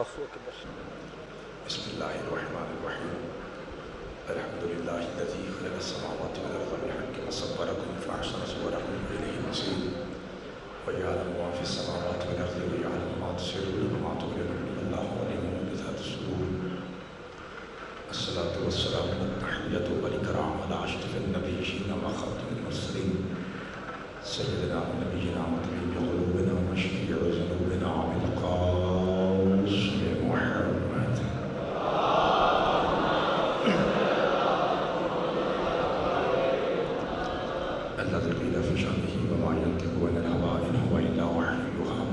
بسم اللہ الرحمن الرحیم الحمد للہ الذی خلق السماوات والارض بالحق وصورکم فاحسن صورکم الیہ المصیر ویعلم ما فی السماوات والارض ویعلم ما تسرون وما تعلنون واللہ علیم بذات الصدور الصلاة والسلام والتحیۃ والکرام علی اشرف النبیین وخاتم المرسلین سیدنا ونبینا وطبیب قلوبنا وشفیع ذنوبنا بالقاسم محمد الذي قيل في شأنه وما ينطق عن الهوى إن هو إلا وحي يوحى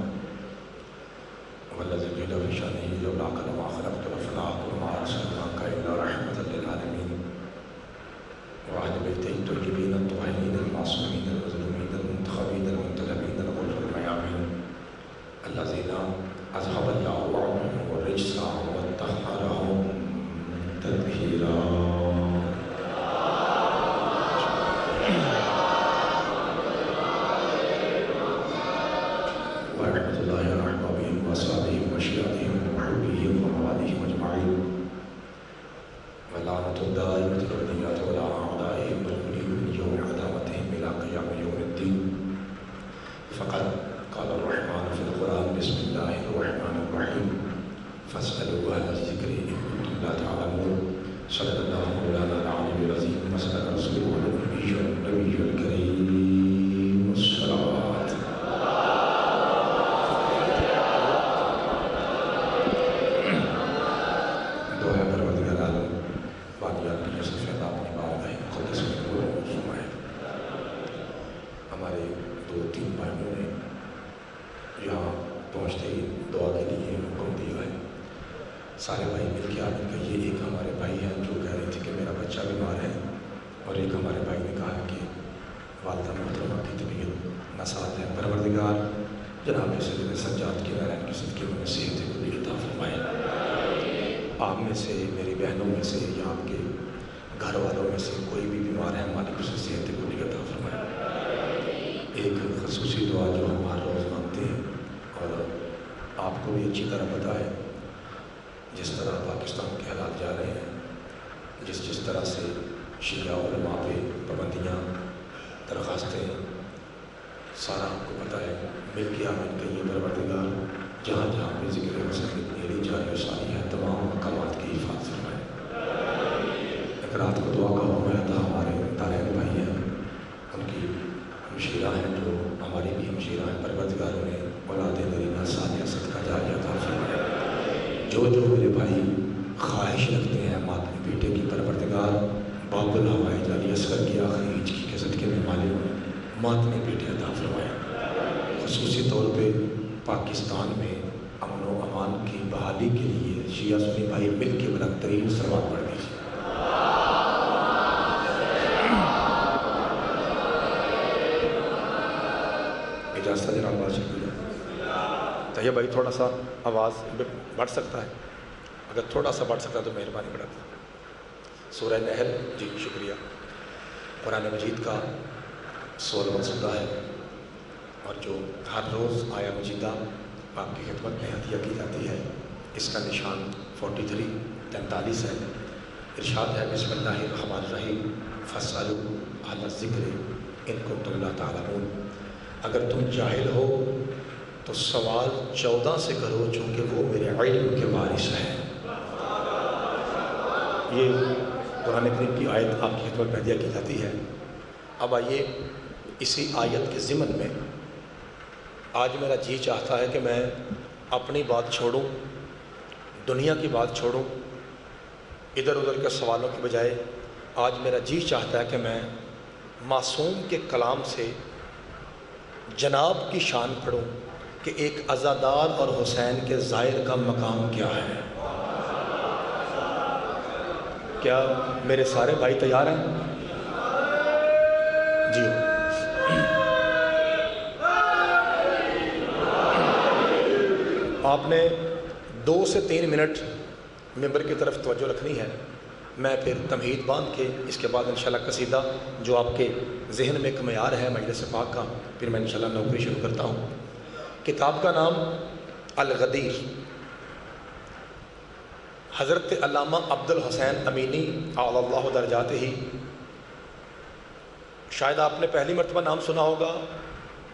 والذي قيل في شأنه لولاك لما خلقت الأفلاك وما أرسلناك إلا رحمة للعالمين وأهل بيته الطيبين الطاهرين المعصومين المظلومين المنتخبين المنتدبين الغر الميامين الذين أذهب الله عنهم الرجس وطهرهم تطهيرا ورحمة الله على أحبابهم وأصحابهم وأشياخهم ومحبيهم ومواليهم أجمعين واللعنة الدائمة الأبدية على أعدائهم والغليل من يوم عداوتهم إلى قيام يوم الدين فقد قال الرحمن في القرآن بسم الله الرحمن الرحيم فاسألوا أهل الذكر إن كنتم لا تعلمون صدق الله مولانا العلي العظيم وصدق رسوله النبي الكريم الصلوات دعا پروردگار عالم بانیات کی صفات اپنی بارگاہ مقدس میں قبول فرمائے۔ ہمارے 2-3 بھائیوں نے یہاں پہنچتے ہی دعا کے لیے حکم دیا ہے۔ سارے بھائی مل کے آگے کہیے، ایک ہمارے بھائی ہیں جو کہہ رہے تھے کہ میرا بچہ بیمار ہے، اور ایک ہمارے بھائی نے کہا کہ والدہ محترمہ کی طبیعت ناساز ہے۔ پروردگار جناب سید سجاد کے نارائن کے صدقے میں صحت کلی عطا فرمائے۔ آپ میں سے، میری بہنوں میں سے یا آپ کے گھر والوں میں سے کوئی بھی بیمار ہے، مالک اسے صحت کلی عطا فرمائے۔ ایک خصوصی دعا جو ہم ہر روز مانگتے ہیں اور آپ کو بھی اچھی طرح پتہ ہے، جس طرح پاکستان کے حالات جا رہے ہیں، جس طرح سے شیعہ علماء پہ پابندیاں، درخواستیں، سارا آپ کو پتہ ہے۔ مل کے آمین کہیے، پروردگار جہاں جہاں بھی ذکر وصل میری جاری و ساری ہے، تمام مقامات کی حفاظت فرمائے۔ ایک رات کو دعا کا حکم آیا تھا، ہمارے دارین بھائی ہیں، ان کی ہمشیرہ ہیں جو ہماری بھی ہمشیرہ ہیں، پروردگار انہیں اولاد نرینہ صالحہ صدقہ جاریہ عطا فرمائے۔ جو میرے بھائی خواہش رکھتے ہیں ماتمی بیٹے کی، پروردگار باب الحوائج علی اصغر کی آخری ہجری کے صدقے میں مالک ماتمی بیٹے عطا فرمائے۔ خصوصی طور پہ پاکستان میں امن و امان کی بحالی کے لیے شیعہ سنی بھائی مل کے بلند ترین سلوات پڑھ دیجیے۔ اجازت جناب، بات شکریہ۔ طیب بھائی تھوڑا سا آواز بڑھ سکتا ہے، اگر تھوڑا سا بڑھ سکتا ہے تو مہربانی بڑھاتا۔ سورہ نحل، جی شکریہ، قرآن مجید کا 16واں سورہ ہے، اور جو ہر روز آیا مجیدہ آپ کی خدمت میں ہدیہ کی جاتی ہے، اس کا نشان 43 ہے۔ ارشاد ہے بسم اللہ الرحمن الرحیم فاسألوا اہل الذکر ان کنتم لا تعلمون۔ اگر تم جاہل ہو تو سوال 14 سے کرو، چونکہ وہ میرے علم کے وارث ہیں۔ یہ قرآن کریم کی آیت آپ کی خدمت میں ہدیہ کی جاتی ہے۔ اب آئیے اسی آیت کے ضمن میں آج میرا جی چاہتا ہے کہ میں اپنی بات چھوڑوں، دنیا کی بات چھوڑوں، ادھر ادھر کے سوالوں کی بجائے آج میرا جی چاہتا ہے کہ میں معصوم کے کلام سے جناب کی شان پڑھوں کہ ایک عزادار اور حسین کے زائر کا مقام کیا ہے۔ کیا میرے سارے بھائی تیار ہیں؟ جی آپ نے 2 سے 3 منٹ ممبر کی طرف توجہ رکھنی ہے۔ میں پھر تمہید باندھ کے اس کے بعد انشاءاللہ قصیدہ جو آپ کے ذہن میں ایک معیار ہے مجلس پاک کا، پھر میں انشاءاللہ نوکری شروع کرتا ہوں۔ کتاب کا نام الغدیر، حضرت علامہ عبد الحسین امینی اعلی اللہ درجات ہی، شاید آپ نے پہلی مرتبہ نام سنا ہوگا۔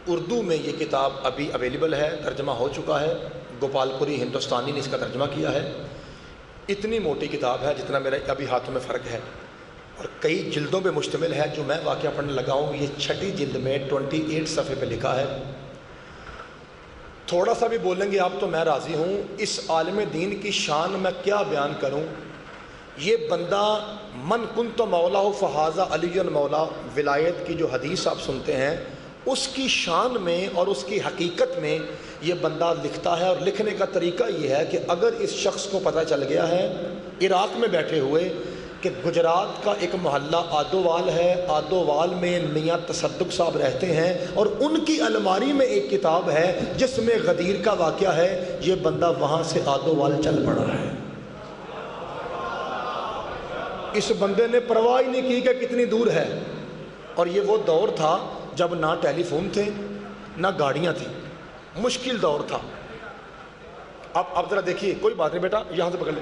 اردو میں یہ کتاب ابھی اویلیبل ہے، ترجمہ ہو چکا ہے، گوپال پوری ہندوستانی نے اس کا ترجمہ کیا ہے۔ اتنی موٹی کتاب ہے جتنا میرے ابھی ہاتھوں میں فرق ہے، اور کئی جلدوں پہ مشتمل ہے۔ جو میں واقعہ پڑھنے لگا ہوں یہ 6 جلد میں 28 صفحے پہ لکھا ہے۔ تھوڑا سا بھی بولیں گے آپ تو میں راضی ہوں۔ اس عالم دین کی شان میں کیا بیان کروں۔ یہ بندہ من کنت مولا فہذا علی مولا، ولایت کی جو حدیث آپ سنتے ہیں اس کی شان میں اور اس کی حقیقت میں یہ بندہ لکھتا ہے، اور لکھنے کا طریقہ یہ ہے کہ اگر اس شخص کو پتہ چل گیا ہے عراق میں بیٹھے ہوئے کہ گجرات کا ایک محلہ آدووال ہے، آدووال میں میاں تصدق صاحب رہتے ہیں، اور ان کی الماری میں ایک کتاب ہے جس میں غدیر کا واقعہ ہے، یہ بندہ وہاں سے آدووال چل پڑا ہے۔ اس بندے نے پرواہ ہی نہیں کی کہ کتنی دور ہے، اور یہ وہ دور تھا جب نہ ٹیلی فون تھے نہ گاڑیاں تھیں، مشکل دور تھا۔ اب ذرا دیکھیے، کوئی بات نہیں بیٹا یہاں سے پکڑ لے،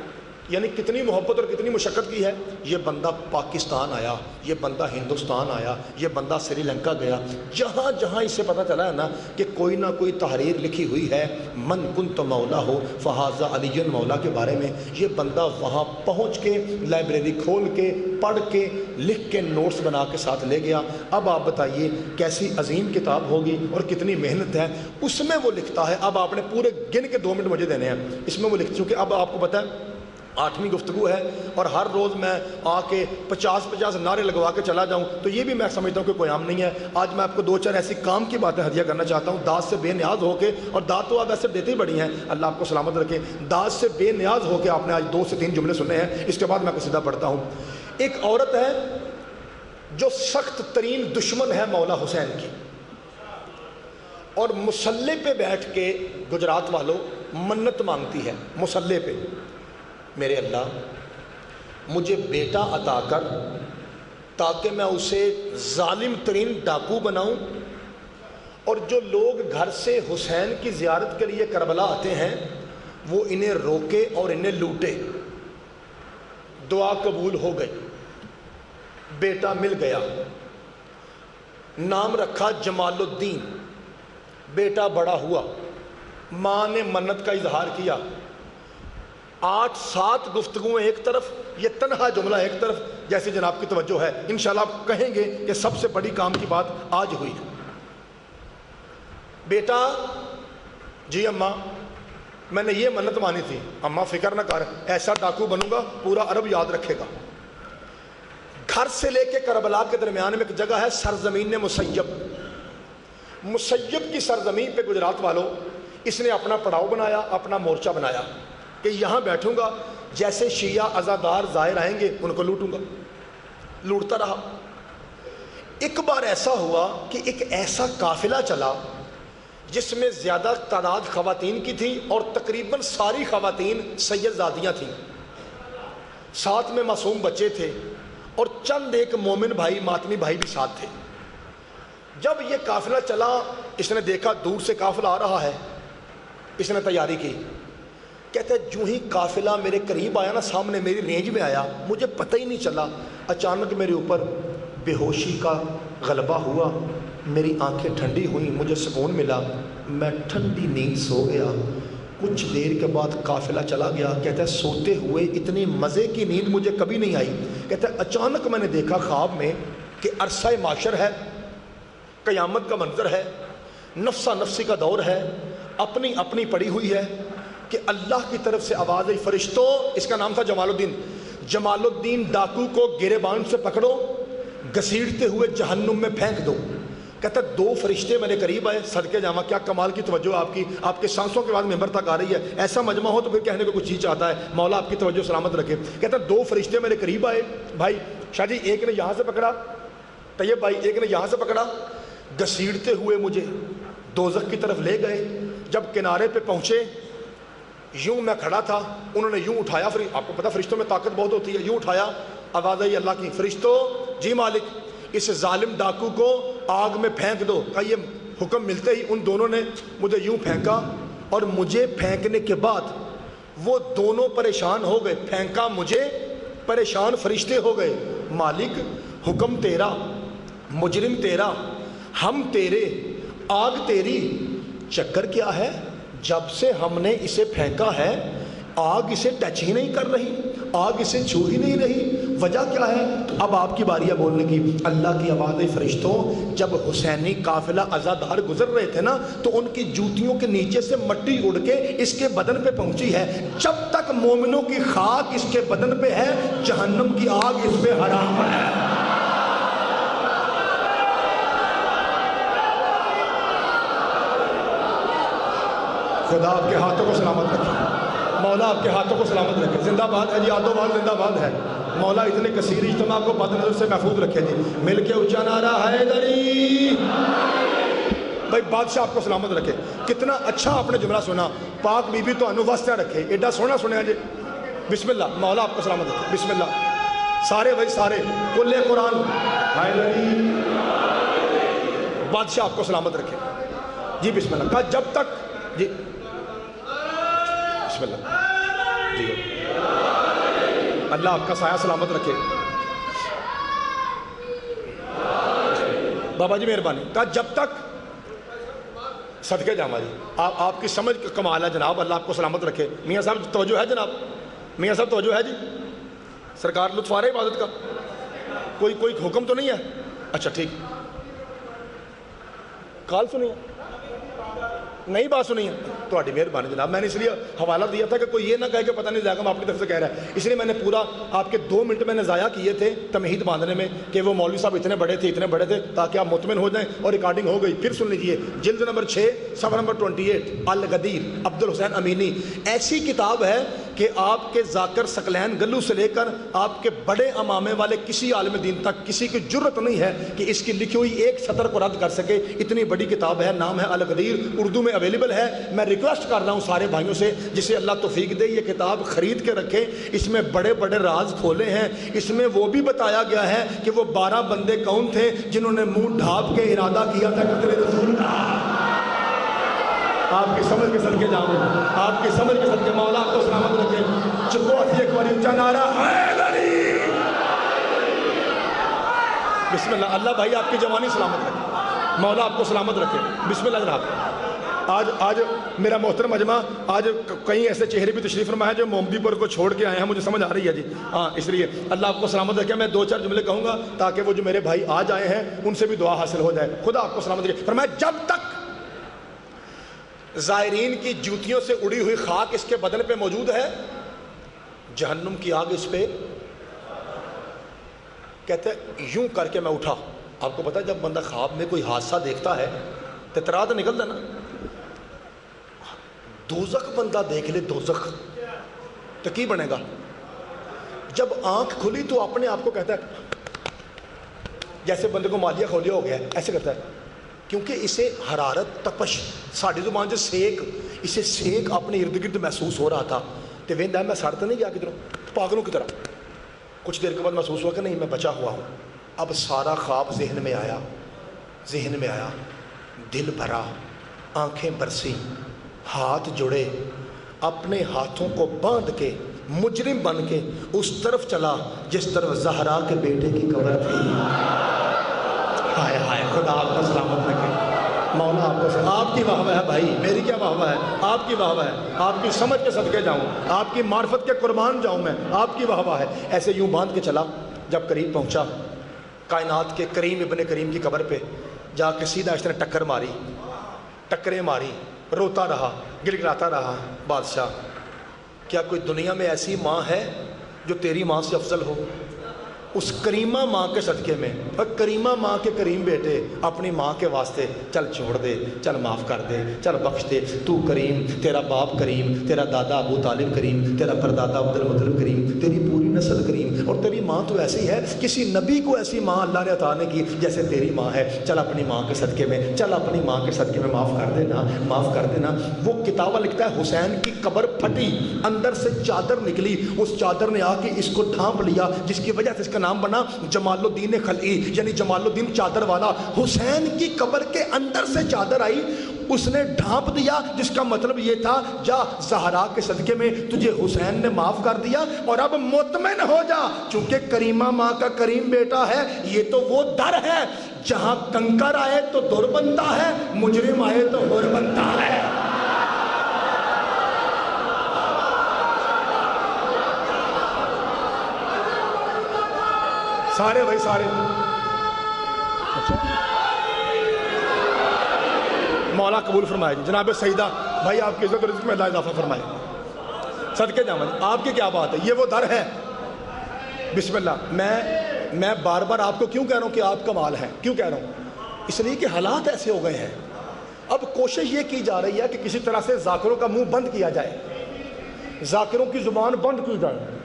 یعنی کتنی محبت اور کتنی مشقت کی ہے۔ یہ بندہ پاکستان آیا، یہ بندہ ہندوستان آیا، یہ بندہ سری لنکا گیا، جہاں جہاں اس سے پتہ چلا ہے نا کہ کوئی نہ کوئی تحریر لکھی ہوئی ہے من کنت مولا ہو فہذا علی مولا کے بارے میں، یہ بندہ وہاں پہنچ کے لائبریری کھول کے پڑھ کے لکھ کے نوٹس بنا کے ساتھ لے گیا۔ اب آپ بتائیے کیسی عظیم کتاب ہوگی اور کتنی محنت ہے اس میں وہ لکھتا ہے۔ اب آپ نے پورے گن کے 2 منٹ مجھے دینے ہیں، اس میں وہ لکھ چونکہ اب آپ کو پتہ ہے 8ویں گفتگو ہے، اور ہر روز میں آ کے 50 نعرے لگوا کے چلا جاؤں تو یہ بھی میں سمجھتا ہوں کہ کوئی عام نہیں ہے۔ آج میں آپ کو 2-4 ایسی کام کی باتیں ہدیہ کرنا چاہتا ہوں، داد سے بے نیاز ہو کے، اور داد تو آپ ایسے دیتے ہی بڑی ہیں، اللہ آپ کو سلامت رکھے، داد سے بے نیاز ہو کے آپ نے آج 2 سے 3 جملے سنے ہیں۔ اس کے بعد میں قصیدہ پڑھتا ہوں۔ ایک عورت ہے جو سخت ترین دشمن ہے مولا حسین کی، اور مصلے پہ بیٹھ کے گجرات والوں منت مانگتی ہے مصلے پہ، میرے اللہ مجھے بیٹا عطا کر تاکہ میں اسے ظالم ترین ڈاکو بناؤں، اور جو لوگ گھر سے حسین کی زیارت کے لیے کربلا آتے ہیں وہ انہیں روکے اور انہیں لوٹے۔ دعا قبول ہو گئی، بیٹا مل گیا، نام رکھا جمال الدین، بیٹا بڑا ہوا، ماں نے منت کا اظہار کیا۔ 8-7 گفتگویں ایک طرف، یہ تنہا جملہ ایک طرف، جیسے جناب کی توجہ ہے انشاءاللہ آپ کہیں گے کہ سب سے بڑی کام کی بات آج ہوئی ہے۔ بیٹا جی اماں میں نے یہ منت مانی تھی، اماں فکر نہ کر، ایسا ڈاکو بنوں گا پورا عرب یاد رکھے گا۔ گھر سے لے کے کربلا کے درمیان میں ایک جگہ ہے سرزمین مسیب، مسیب کی سرزمین پہ گجرات والوں اس نے اپنا پڑاؤ بنایا، اپنا مورچہ بنایا کہ یہاں بیٹھوں گا، جیسے شیعہ عزادار ظاہر آئیں گے ان کو لوٹوں گا۔ لوٹتا رہا۔ ایک بار ایسا ہوا کہ ایک ایسا قافلہ چلا جس میں زیادہ تعداد خواتین کی تھی، اور تقریباً ساری خواتین سید زادیاں تھیں، ساتھ میں معصوم بچے تھے، اور چند ایک مومن بھائی ماتمی بھائی بھی ساتھ تھے۔ جب یہ قافلہ چلا اس نے دیکھا دور سے قافلہ آ رہا ہے، اس نے تیاری کی، کہتے ہیں جو ہی قافلہ میرے قریب آیا نا، سامنے میری رینج میں آیا، مجھے پتہ ہی نہیں چلا، اچانک میرے اوپر بے ہوشی کا غلبہ ہوا، میری آنکھیں ٹھنڈی ہوئیں، مجھے سکون ملا، میں ٹھنڈی نیند سو گیا۔ کچھ دیر کے بعد قافلہ چلا گیا۔ کہتا ہے سوتے ہوئے اتنی مزے کی نیند مجھے کبھی نہیں آئی۔ کہتا ہے اچانک میں نے دیکھا خواب میں کہ عرصہ معاشر ہے، قیامت کا منظر ہے، نفسا نفسی کا دور ہے، اپنی اپنی پڑی ہوئی ہے، کہ اللہ کی طرف سے آواز آئی فرشتوں، اس کا نام تھا جمال الدین، جمال الدین ڈاکو کو گریبان سے پکڑو، گھسیٹتے ہوئے جہنم میں پھینک دو۔ کہتا ہے 2 فرشتے میرے قریب آئے، صدقے جاواں کیا کمال کی توجہ آپ کی، آپ کے سانسوں کے بعد ممبر تک آ رہی ہے، ایسا مجمع ہو تو پھر کہنے کو کچھ چیز چاہتا ہے، مولا آپ کی توجہ سلامت رکھے۔ کہتا ہے 2 فرشتے میرے قریب آئے، بھائی شاہ جی ایک نے یہاں سے پکڑا، طیب بھائی ایک نے یہاں سے پکڑا، گھسیٹتے ہوئے مجھے دوزخ کی طرف لے گئے۔ جب کنارے پہ پہنچے، یوں میں کھڑا تھا، انہوں نے یوں اٹھایا، آپ کو پتا فرشتوں میں طاقت بہت ہوتی ہے، یوں اٹھایا، آواز آئی اللہ کی، فرشتوں جی مالک اس ظالم ڈاکو کو آگ میں پھینک دو۔ کہ یہ حکم ملتے ہی ان دونوں نے مجھے یوں پھینکا، اور مجھے پھینکنے کے بعد وہ دونوں پریشان ہو گئے، پھینکا مجھے، پریشان فرشتے ہو گئے۔ مالک حکم تیرا، مجرم تیرا، ہم تیرے، آگ تیری۔ چکر کیا ہے؟ جب سے ہم نے اسے پھینکا ہے آگ اسے ٹچ ہی نہیں کر رہی، آگ اسے چھو ہی نہیں رہی، وجہ کیا ہے؟ تو اب آپ کی باری ہے بولنے کی۔ اللہ کی آواز ہے، فرشتوں جب حسینی قافلہ عزادار گزر رہے تھے نا تو ان کی جوتیوں کے نیچے سے مٹی اڑ کے اس کے بدن پہ پہنچی ہے۔ جب تک مومنوں کی خاک اس کے بدن پہ ہے جہنم کی آگ اس پہ حرام ہے۔ خدا آپ کے ہاتھوں کو سلامت رکھے، مولا آپ کے ہاتھوں کو سلامت رکھے۔ زندہ باد ہے جی، آدو باد زندہ باد ہے۔ مولا اتنے کثیر اجتماع کو بد نظر سے محفوظ رکھے جی۔ مل کے اونچا نعرہ حیدری۔ بھائی بادشاہ آپ کو سلامت رکھے۔ کتنا اچھا آپ نے جملہ سنا، پاک بی بی تو انو واسطہ رکھے، ایڈا سونا سنیا جی۔ بسم اللہ، مولا آپ کو سلامت رکھے، بسم اللہ۔ سارے بھائی سارے کل قرآن حیدری۔ بادشاہ آپ کو سلامت رکھے جی، بسم اللہ۔ کہا جب تک جی، بسم اللہ جی، اللہ آپ کا سایہ سلامت رکھے۔ بابا جی مہربانی۔ کہا جب تک، صدقے جامع جی، آپ کی سمجھ کا کمال ہے جناب، اللہ آپ کو سلامت رکھے۔ میاں صاحب توجہ ہے جناب، میاں صاحب توجہ ہے جی، سرکار لطف آ رہے عبادت کا، کوئی حکم تو نہیں ہے؟ اچھا ٹھیک، کال سنی ہے نہیں، بات سنی ہے تو آٹی مہربانی جناب۔ میں نے اس لیے حوالہ دیا تھا کہ کوئی یہ نہ کہے کہ پتہ نہیں زیادہ آپ کی طرف سے کہہ رہا ہے، اس لیے میں نے پورا آپ کے 2 منٹ میں نے ضائع کیے تھے تمہید باندھنے میں کہ وہ مولوی صاحب اتنے بڑے تھے تاکہ آپ مطمئن ہو جائیں، اور ریکارڈنگ ہو گئی۔ پھر سن لیجئے، جلد نمبر 6 صفحہ نمبر 28، الغدیر عبد الحسین امینی۔ ایسی کتاب ہے کہ آپ کے ذاکر ثقلین گلو سے لے کر آپ کے بڑے امامے والے کسی عالم دین تک کسی کی جرت نہیں ہے کہ اس کی لکھی ہوئی ایک سطر کو رد کر سکے، اتنی بڑی کتاب ہے، نام ہے الغدیر، اردو میں اویلیبل ہے۔ میں ریکویسٹ کر رہا ہوں سارے بھائیوں سے، جسے اللہ توفیق دے یہ کتاب خرید کے رکھیں، اس میں بڑے بڑے راز کھولے ہیں۔ اس میں وہ بھی بتایا گیا ہے کہ وہ 12 بندے کون تھے جنہوں نے منہ ڈھانپ کے ارادہ کیا تھا قتل رسول اللہ۔ آپ کی سمجھ کے صدقے جاؤں، آپ کی سمجھ کے صدقے، مولا آپ کو سلامت رکھے۔ چکو ایک بار اونچا نعرہ حیدری۔ بسم اللہ۔ اللہ بھائی آپ کی جوانی سلامت رکھے، مولا آپ کو سلامت رکھے۔ بسم اللہ جناب۔ آج میرا محترم مجمع، آج کئی ایسے چہرے بھی تشریف فرما ہے جو محمدی پور کو چھوڑ کے آئے ہیں، مجھے سمجھ آ رہی ہے جی، ہاں، اس لیے اللہ آپ کو سلامت رکھے۔ میں 2-4 جملے کہوں گا تاکہ وہ جو میرے بھائی آج آئے ہیں ان سے بھی دعا حاصل ہو جائے۔ خدا آپ کو سلامت رکھے۔ فرمایا جب تک زائرین کی جوتیوں سے اڑی ہوئی خاک اس کے بدن پہ موجود ہے جہنم کی آگ اس پہ، کہتے ہیں یوں کر کے میں اٹھا۔ آپ کو پتا ہے جب بندہ خواب میں کوئی حادثہ دیکھتا ہے تو ترا تو نکلتا نا، دوزخ بندہ دیکھ لے دوزخ تو کی بنے گا؟ جب آنکھ کھلی تو اپنے آپ کو کہتا ہے جیسے بندے کو مالیہ کھولیا ہو گیا ہے، ایسے کرتا ہے، کیونکہ اسے حرارت، تپش، ساڑھی زبان سے سیک، اسے سیک اپنے ارد گرد محسوس ہو رہا تھا۔ تو ویندا میں سڑ تو نہیں گیا کدھروں پاگلوں کی طرح۔ کچھ دیر کے بعد محسوس ہوا کہ نہیں میں بچا ہوا ہوں۔ اب سارا خواب ذہن میں آیا، دل بھرا، آنکھیں برسی، ہاتھ جڑے، اپنے ہاتھوں کو باندھ کے مجرم بن کے اس طرف چلا جس طرف زہرا کے بیٹے کی قبر تھی۔ ہائے ہائے، خدا آپ کو سلامت رکھے، مولا آپ کو، آپ کی واہ واہ ہے بھائی، میری کیا واہ واہ ہے، آپ کی واہ واہ ہے، آپ کی سمجھ کے صدقے جاؤں، آپ کی معرفت کے قربان جاؤں میں، آپ کی واہ واہ ہے۔ ایسے یوں باندھ کے چلا، جب قریب پہنچا کائنات کے کریم ابن کریم کی قبر پہ جا کے سیدھا اس نے ٹکریں ماری، روتا رہا، گڑگڑاتا رہا۔ بادشاہ کیا کوئی دنیا میں ایسی ماں ہے جو تیری ماں سے افضل ہو؟ اس کریمہ ماں کے صدقے میں، اور کریمہ ماں کے کریم بیٹے اپنی ماں کے واسطے چل چھوڑ دے، چل معاف کر دے، چل بخش دے، تو کریم، تیرا باپ کریم، تیرا دادا ابو طالب کریم، تیرا پردادا عبد المطلب کریم، تیری پوری نسل کریم، اور تیری ماں تو ایسی ہے، کسی نبی کو ایسی ماں اللہ نے عطا نہیں کی جیسے تیری ماں ہے۔ چل اپنی ماں کے صدقے میں، چل اپنی ماں کے صدقے میں معاف کر دینا، معاف کر دینا۔ وہ کتابہ لکھتا ہے حسین کی قبر پھٹی، اندر سے چادر نکلی، اس چادر نے آ کے اس کو ڈھانپ لیا، جس کی وجہ سے اس کا نام بنا جمال الدین خلعی، یعنی جمال الدین چادر والا۔ حسین کی قبر کے اندر سے چادر آئی، اس نے ڈھانپ دیا، جس کا مطلب یہ تھا جا زہرا کے صدقے میں تجھے حسین نے معاف کر دیا، اور اب مطمئن ہو جا، چونکہ کریمہ ماں کا کریم بیٹا ہے، یہ تو وہ در ہے جہاں کنکر آئے تو در بنتا ہے، مجرم آئے تو ہور بنتا ہے۔ سارے بھائی سارے مولا قبول فرمائے جی۔ جناب سیدہ بھائی آپ کی عزت و رزق میں اللہ اضافہ فرمائے، صدقے جاواں آپ کی کیا بات ہے، یہ وہ در ہے۔ بسم اللہ۔ میں بار بار آپ کو کیوں کہہ رہا ہوں کہ آپ کمال ہیں، کیوں کہہ رہا ہوں؟ اس لیے کہ حالات ایسے ہو گئے ہیں، اب کوشش یہ کی جا رہی ہے کہ کسی طرح سے ذاکروں کا منہ بند کیا جائے، ذاکروں کی زبان بند کی جائے،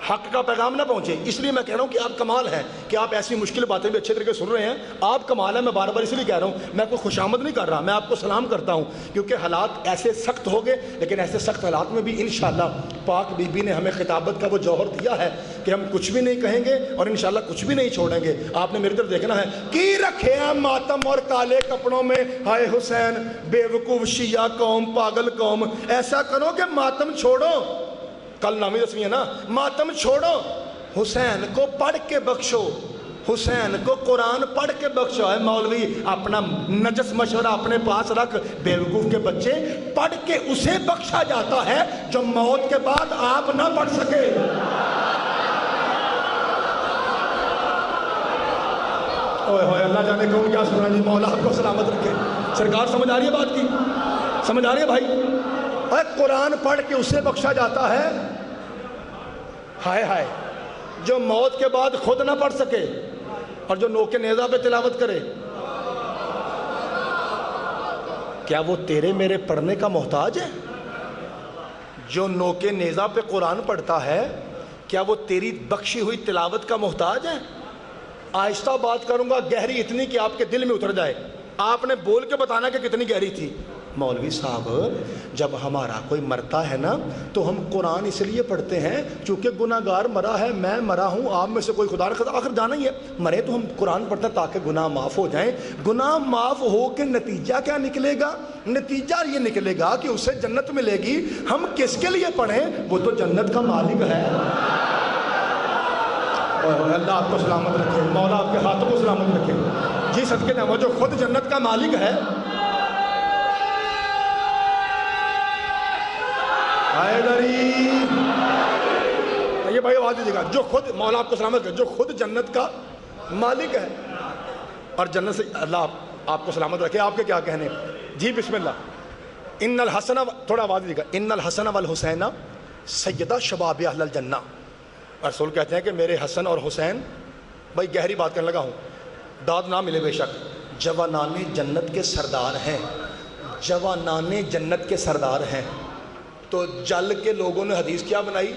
حق کا پیغام نہ پہنچے۔ اس لیے میں کہہ رہا ہوں کہ آپ کمال ہیں کہ آپ ایسی مشکل باتیں بھی اچھے طریقے سے سن رہے ہیں، آپ کمال ہیں۔ میں بار بار اس لیے کہہ رہا ہوں، میں کوئی خوشامد نہیں کر رہا، میں آپ کو سلام کرتا ہوں، کیونکہ حالات ایسے سخت ہو گئے، لیکن ایسے سخت حالات میں بھی انشاءاللہ پاک بی بی نے ہمیں خطابت کا وہ جوہر دیا ہے کہ ہم کچھ بھی نہیں کہیں گے اور انشاءاللہ کچھ بھی نہیں چھوڑیں گے۔ آپ نے میری طرف دیکھنا ہے، کی رکھے ہیں ماتم اور کالے کپڑوں میں ہائے حسین، بے وقوف شیعہ قوم، پاگل قوم، ایسا کرو کہ ماتم چھوڑو، کل نامی رسمی ہے نا، ماتم چھوڑو، حسین کو پڑھ کے بخشو، حسین کو قرآن پڑھ کے بخشو۔ ہے مولوی اپنا نجس مشورہ اپنے پاس رکھ، بیوقوف کے بچے، پڑھ کے اسے بخشا جاتا ہے جو موت کے بعد آپ نہ پڑھ سکے۔ اوہ ہوئے اللہ جانے کون کیا سنا جی، مولا آپ کو سلامت رکھے۔ سرکار سمجھ آ رہی ہے بات کی، سمجھ آ رہی ہے بھائی؟ اور قرآن پڑھ کے اسے بخشا جاتا ہے، ہائے ہائے، جو موت کے بعد خود نہ پڑھ سکے اور جو نوک نیزہ پہ تلاوت کرے، کیا وہ تیرے میرے پڑھنے کا محتاج ہے؟ جو نوک نیزہ پہ قرآن پڑھتا ہے کیا وہ تیری بخشی ہوئی تلاوت کا محتاج ہے؟ آہستہ بات کروں گا، گہری اتنی کہ آپ کے دل میں اتر جائے، آپ نے بول کے بتانا کہ کتنی گہری تھی۔ مولوی صاحب جب ہمارا کوئی مرتا ہے نا تو ہم قرآن اس لیے پڑھتے ہیں چونکہ گناہ گار مرا ہے، میں مرا ہوں، آپ میں سے کوئی خدا نہ خدا، آخر جانا ہی ہے مرے تو ہم قرآن پڑھتے ہیں تاکہ گناہ معاف ہو جائیں۔ گناہ معاف ہو کے نتیجہ کیا نکلے گا؟ نتیجہ یہ نکلے گا کہ اسے جنت ملے گی۔ ہم کس کے لیے پڑھیں؟ وہ تو جنت کا مالک ہے۔ اللہ آپ کو سلامت رکھے، مولا آپ کے ہاتھوں کو سلامت رکھے جی۔ صدقے جاواں جو خود جنت کا مالک ہے، یہ بھائی آواز دیجیے گا، جو خود، مولا آپ کو سلامت کرے، جو خود جنت کا مالک ہے اور جنت سے اللہ آپ کو سلامت رکھے۔ آپ کے کیا کہنے جی؟ بسم اللہ۔ ان الحسن، تھوڑا آواز دیجیے گا، ان الحسن والحسین سیدہ شباب اہل الجنہ۔ رسول کہتے ہیں کہ میرے حسن اور حسین، بھائی گہری بات کرنے لگا ہوں، داد نہ ملے بے شک، جوانان جنت کے سردار ہیں، جوانان جنت کے سردار ہیں۔ تو جل کے لوگوں نے حدیث کیا بنائی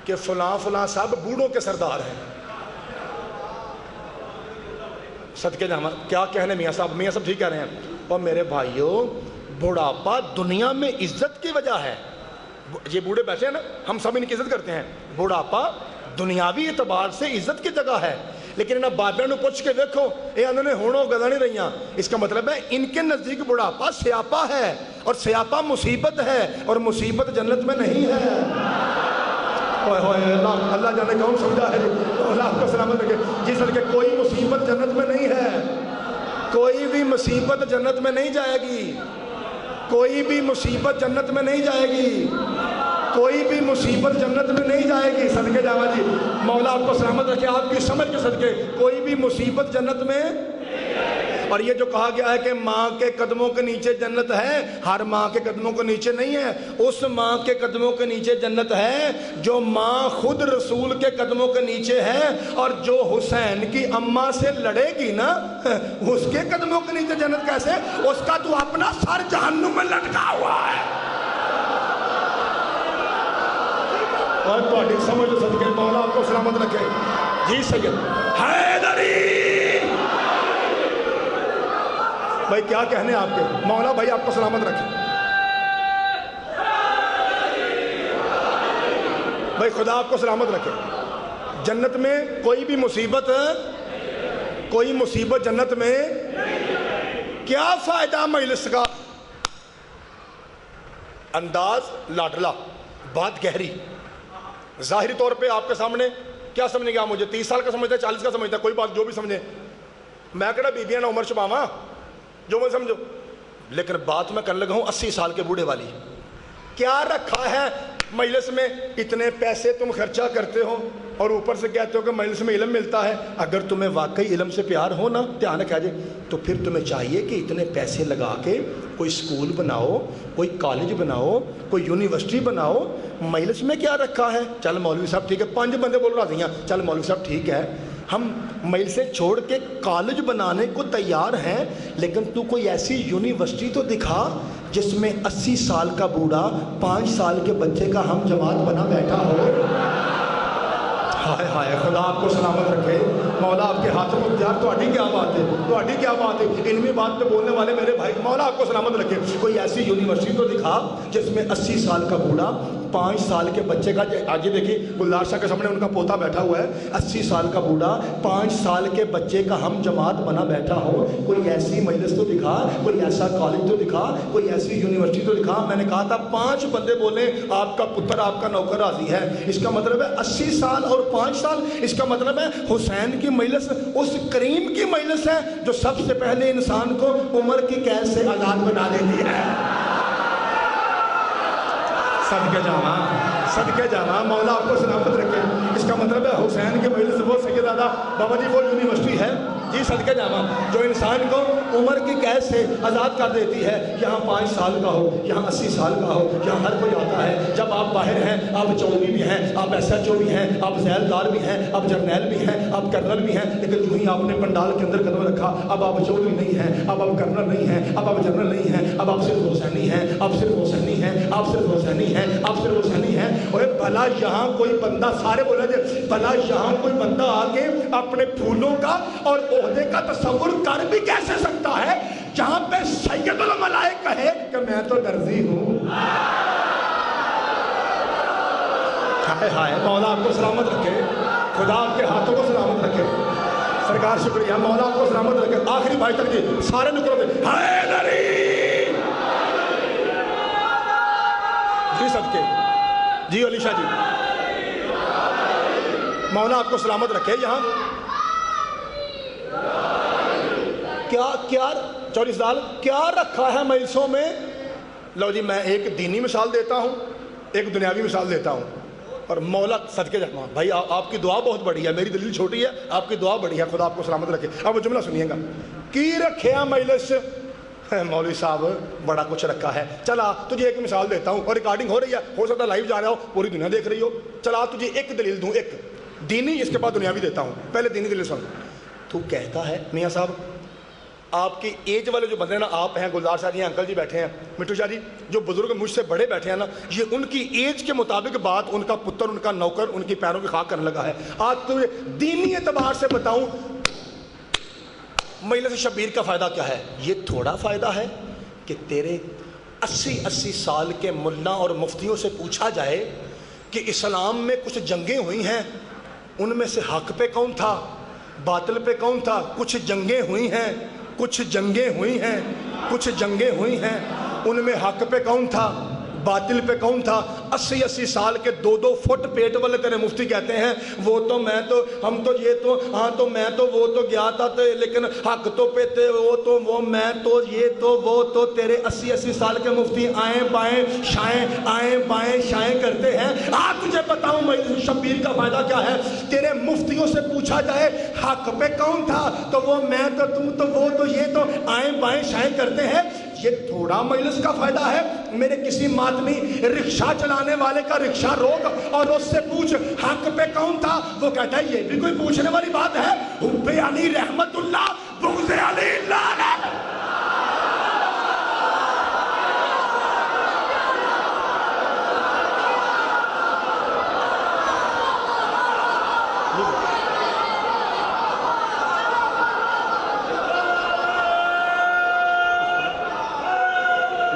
کہ فلاں فلاں صاحب بوڑھوں کے سردار ہیں۔ صدقے جاواں کیا کہنے میاں صاحب ٹھیک کہہ رہے ہیں۔ اور میرے بھائیوں، بڑھاپا دنیا میں عزت کی وجہ ہے۔ یہ بوڑھے بیٹھے ہیں نا، ہم سب ان کی عزت کرتے ہیں، بڑھاپا دنیاوی اعتبار سے عزت کی جگہ ہے، لیکن انہاں بابیاں نو پوچھ کے دیکھو، یہ انہوں نے ہونوں گزا نہیں رہیاں، اس کا مطلب ہے ان کے نزدیک بڑھاپا سیاپا ہے، اور سیاپا مصیبت ہے، اور مصیبت جنت میں نہیں ہے۔ اللہ جانے کون سمجھا ہے، اللہ آپ کو سلامت رکھے جی۔ صدقے کوئی مصیبت جنت میں نہیں ہے، کوئی بھی مصیبت جنت میں نہیں جائے گی، کوئی بھی مصیبت جنت میں نہیں جائے گی، کوئی بھی مصیبت جنت میں نہیں جائے گی۔ صدقے جاواں جی، مولا آپ کو سلامت رکھے، آپ کی سمجھ کے صدقے کوئی بھی مصیبت جنت میں۔ اور یہ جو کہا گیا ہے کہ ماں کے قدموں کے نیچے جنت ہے، ہر ماں کے قدموں کے نیچے نہیں ہے، اس ماں کے قدموں کے نیچے جنت ہے جو ماں خود رسول کے قدموں کے نیچے ہے، اور جو حسین کی اماں سے لڑے گی نا اس کے قدموں کے نیچے جنت کیسے؟ اس کا تو اپنا سر جہنم میں لٹکا ہوا ہے۔ اور تہاڈی سمجھ صدقے مولا آپ کو سلامت رکھے جی۔ سید حیدری بھائی کیا کہنے آپ کے، مولا بھائی آپ کو سلامت رکھے بھائی، خدا آپ کو سلامت رکھے۔ جنت میں کوئی بھی مصیبت، کوئی مصیبت جنت میں، کیا فائدہ مجلس کا، انداز لاڈلا، بات گہری. ظاہری طور پہ آپ کے سامنے کیا سمجھیں گے آپ مجھے؟ 30 سال کا سمجھتا ہے، 40 کا سمجھتا ہے، کوئی بات جو بھی سمجھیں. میں کہنا بیبیاں نہ عمر چھپاواں جو میں سمجھو، لیکن بات میں کرنے لگا ہوں 80 سال کے بوڑھے والی. کیا رکھا ہے مجلس میں؟ اتنے پیسے تم خرچہ کرتے ہو اور اوپر سے کہتے ہو کہ مجلس میں علم ملتا ہے. اگر تمہیں واقعی علم سے پیار ہو نا، دھیان رکھا جائے، تو پھر تمہیں چاہیے کہ اتنے پیسے لگا کے کوئی اسکول بناؤ، کوئی کالج بناؤ، کوئی یونیورسٹی بناؤ. مجلس میں کیا رکھا ہے؟ چل مولوی صاحب ٹھیک ہے، 5 بندے بول راضی ہیں، چل مولوی صاحب ٹھیک ہے، ہم مجلس سے چھوڑ کے کالج بنانے کو تیار ہیں، لیکن تو کوئی ایسی یونیورسٹی تو دکھا جس میں 80 سال کا بوڑھا 5 سال کے بچے کا ہم جماعت بنا بیٹھا ہو. ہائے ہائے، خدا آپ کو سلامت رکھے، مولا آپ کے ہاتھوں میں اختیار. تہاڈی کیا بات ہے، تہاڈی کیا بات ہے، علمی بات پہ بولنے والے میرے بھائی، مولا آپ کو سلامت رکھے. کوئی ایسی یونیورسٹی تو دکھا جس میں 80 سال کا بوڑھا 5 سال کے بچے کا. آج یہ دیکھیے گلدار شاہ کے سامنے ان کا پوتا بیٹھا ہوا ہے، 80 سال کا بوڑھا 5 سال کے بچے کا ہم جماعت بنا بیٹھا ہو. کوئی ایسی مجلس تو دکھا، کوئی ایسا کالج تو دکھا، کوئی ایسی یونیورسٹی تو دکھا. میں نے کہا تھا 5 بندے بولیں آپ کا پتر آپ کا نوکر راضی ہے، اس کا مطلب ہے 80 سال اور 5 سال. اس کا مطلب ہے حسین کی مجلس اس کریم کی مجلس ہے جو سب سے پہلے انسان کو عمر کی قید سے آزاد بنا دیتی ہے. صدقے جاواں، صدقے جاواں، مولا آپ کو سلامت رکھے. اس کا مطلب ہے حسین کی مجلس وہ سیدزادہ بابا جی وہ یونیورسٹی ہے جی، صدقے جاواں، جو انسان کو عمر کی قید سے آزاد کر دیتی ہے. یہاں 5 سال کا ہو، یہاں 80 سال کا ہو، یہاں ہر کوئی آتا ہے. جب آپ باہر ہیں، آپ چودھری بھی ہیں، آپ ایس ایچ او بھی ہیں، آپ ذیلدار بھی ہیں، آپ جرنیل بھی ہیں، آپ کرنل بھی ہیں، لیکن جو ہی آپ نے پنڈال کے اندر قدم رکھا اب آپ چودھری نہیں ہیں، اب آپ کرنل نہیں ہیں، اب آپ جرنل نہیں ہیں، اب آپ صرف حسینی ہیں، آپ صرف حسینی ہیں، آپ صرف حسینی ہیں، آپ صرف حسینی ہیں. اور بھلا یہاں کوئی بندہ، سارے بولے تھے، بھلا یہاں کوئی بندہ آ کے اپنے پھولوں کا اور عہدے کا تصور کر بھی کیسے سکتا ہے جہاں پہ سید الملائک کہے کہ میں تو درزی ہوں. ہائے ہائے، مولا آپ کو سلامت رکھے، خدا آپ کے ہاتھوں کو سلامت رکھے. سرکار شکریہ، مولا آپ کو سلامت رکھے. آخری بھائی تک جی سارے نکلو دے حیدری جی، صدقے جی، علی شاہ جی، مولا آپ کو سلامت رکھے. یہاں کیا چوریس دال کیا رکھا ہے مجلسوں میں؟ لو جی، میں ایک دینی مثال دیتا ہوں، ایک دنیاوی مثال دیتا ہوں. اور مولا صدقے جاواں بھائی، آپ کی دعا بہت بڑی ہے، میری دلیل چھوٹی ہے، آپ کی دعا بڑی ہے، خدا آپ کو سلامت رکھے. اب وہ جملہ سنیے گا، کی رکھیا مجلس مولوی صاحب بڑا کچھ رکھا ہے. چلا تجھے ایک مثال دیتا ہوں، اور ریکارڈنگ ہو رہی ہے، ہو سکتا ہے لائیو جا رہا ہو، پوری دنیا دیکھ رہی ہو. چلا تجھے ایک دلیل دوں، ایک دینی، اس کے بعد دنیاوی دیتا ہوں. پہلے دینی دلیل سن. تو کہتا ہے میاں صاحب، آپ کی ایج والے جو بندے ہیں نا، آپ ہیں، گلزار شاہ جی ہیں، انکل جی بیٹھے ہیں، مٹھو شاہ جی، جو بزرگ مجھ سے بڑے بیٹھے ہیں نا، یہ ان کی ایج کے مطابق بات ان کا پتر، ان کا نوکر، ان کی پیروں کی خاک کرنے لگا ہے. آج تجھے دینی اعتبار سے بتاؤں مجلس شبیر کا فائدہ کیا ہے. یہ تھوڑا فائدہ ہے کہ تیرے 80 سال کے ملا اور مفتیوں سے پوچھا جائے کہ اسلام میں کچھ جنگیں ہوئی ہیں، ان میں سے حق پہ کون تھا، باطل پہ کون تھا. کچھ جنگیں ہوئی ہیں، کچھ جنگیں ہوئی ہیں، کچھ جنگیں ہوئی ہیں، ان میں حق پہ کون تھا، باطل پہ کون تھا. 80 سال کے 2 فٹ پیٹ والے تیرے مفتی کہتے ہیں وہ تو میں تو، ہم تو یہ تو، ہاں تو میں تو وہ تو گیا تھا لیکن حق تو پہ تھے، وہ تو وہ میں تو یہ تو وہ تو. تیرے 80 سال کے مفتی آئیں بائیں شائیں، آئیں بائیں شائیں کرتے ہیں. آج تجھے بتاؤں مجلس شبیر کا فائدہ کیا ہے. تیرے مفتیوں سے پوچھا جائے حق پہ کون تھا، تو وہ میں تو، تم تو وہ تو یہ تو، آئیں بائیں شائیں کرتے ہیں. یہ تھوڑا مجلس کا فائدہ ہے. میرے کسی ماتمی رکشہ چلانے والے کا رکشہ روک اور اس سے پوچھ حق پہ کون تھا، وہ کہتا ہے یہ بھی کوئی پوچھنے والی بات ہے. حب علی رحمت اللہ، بغض علی لعنت.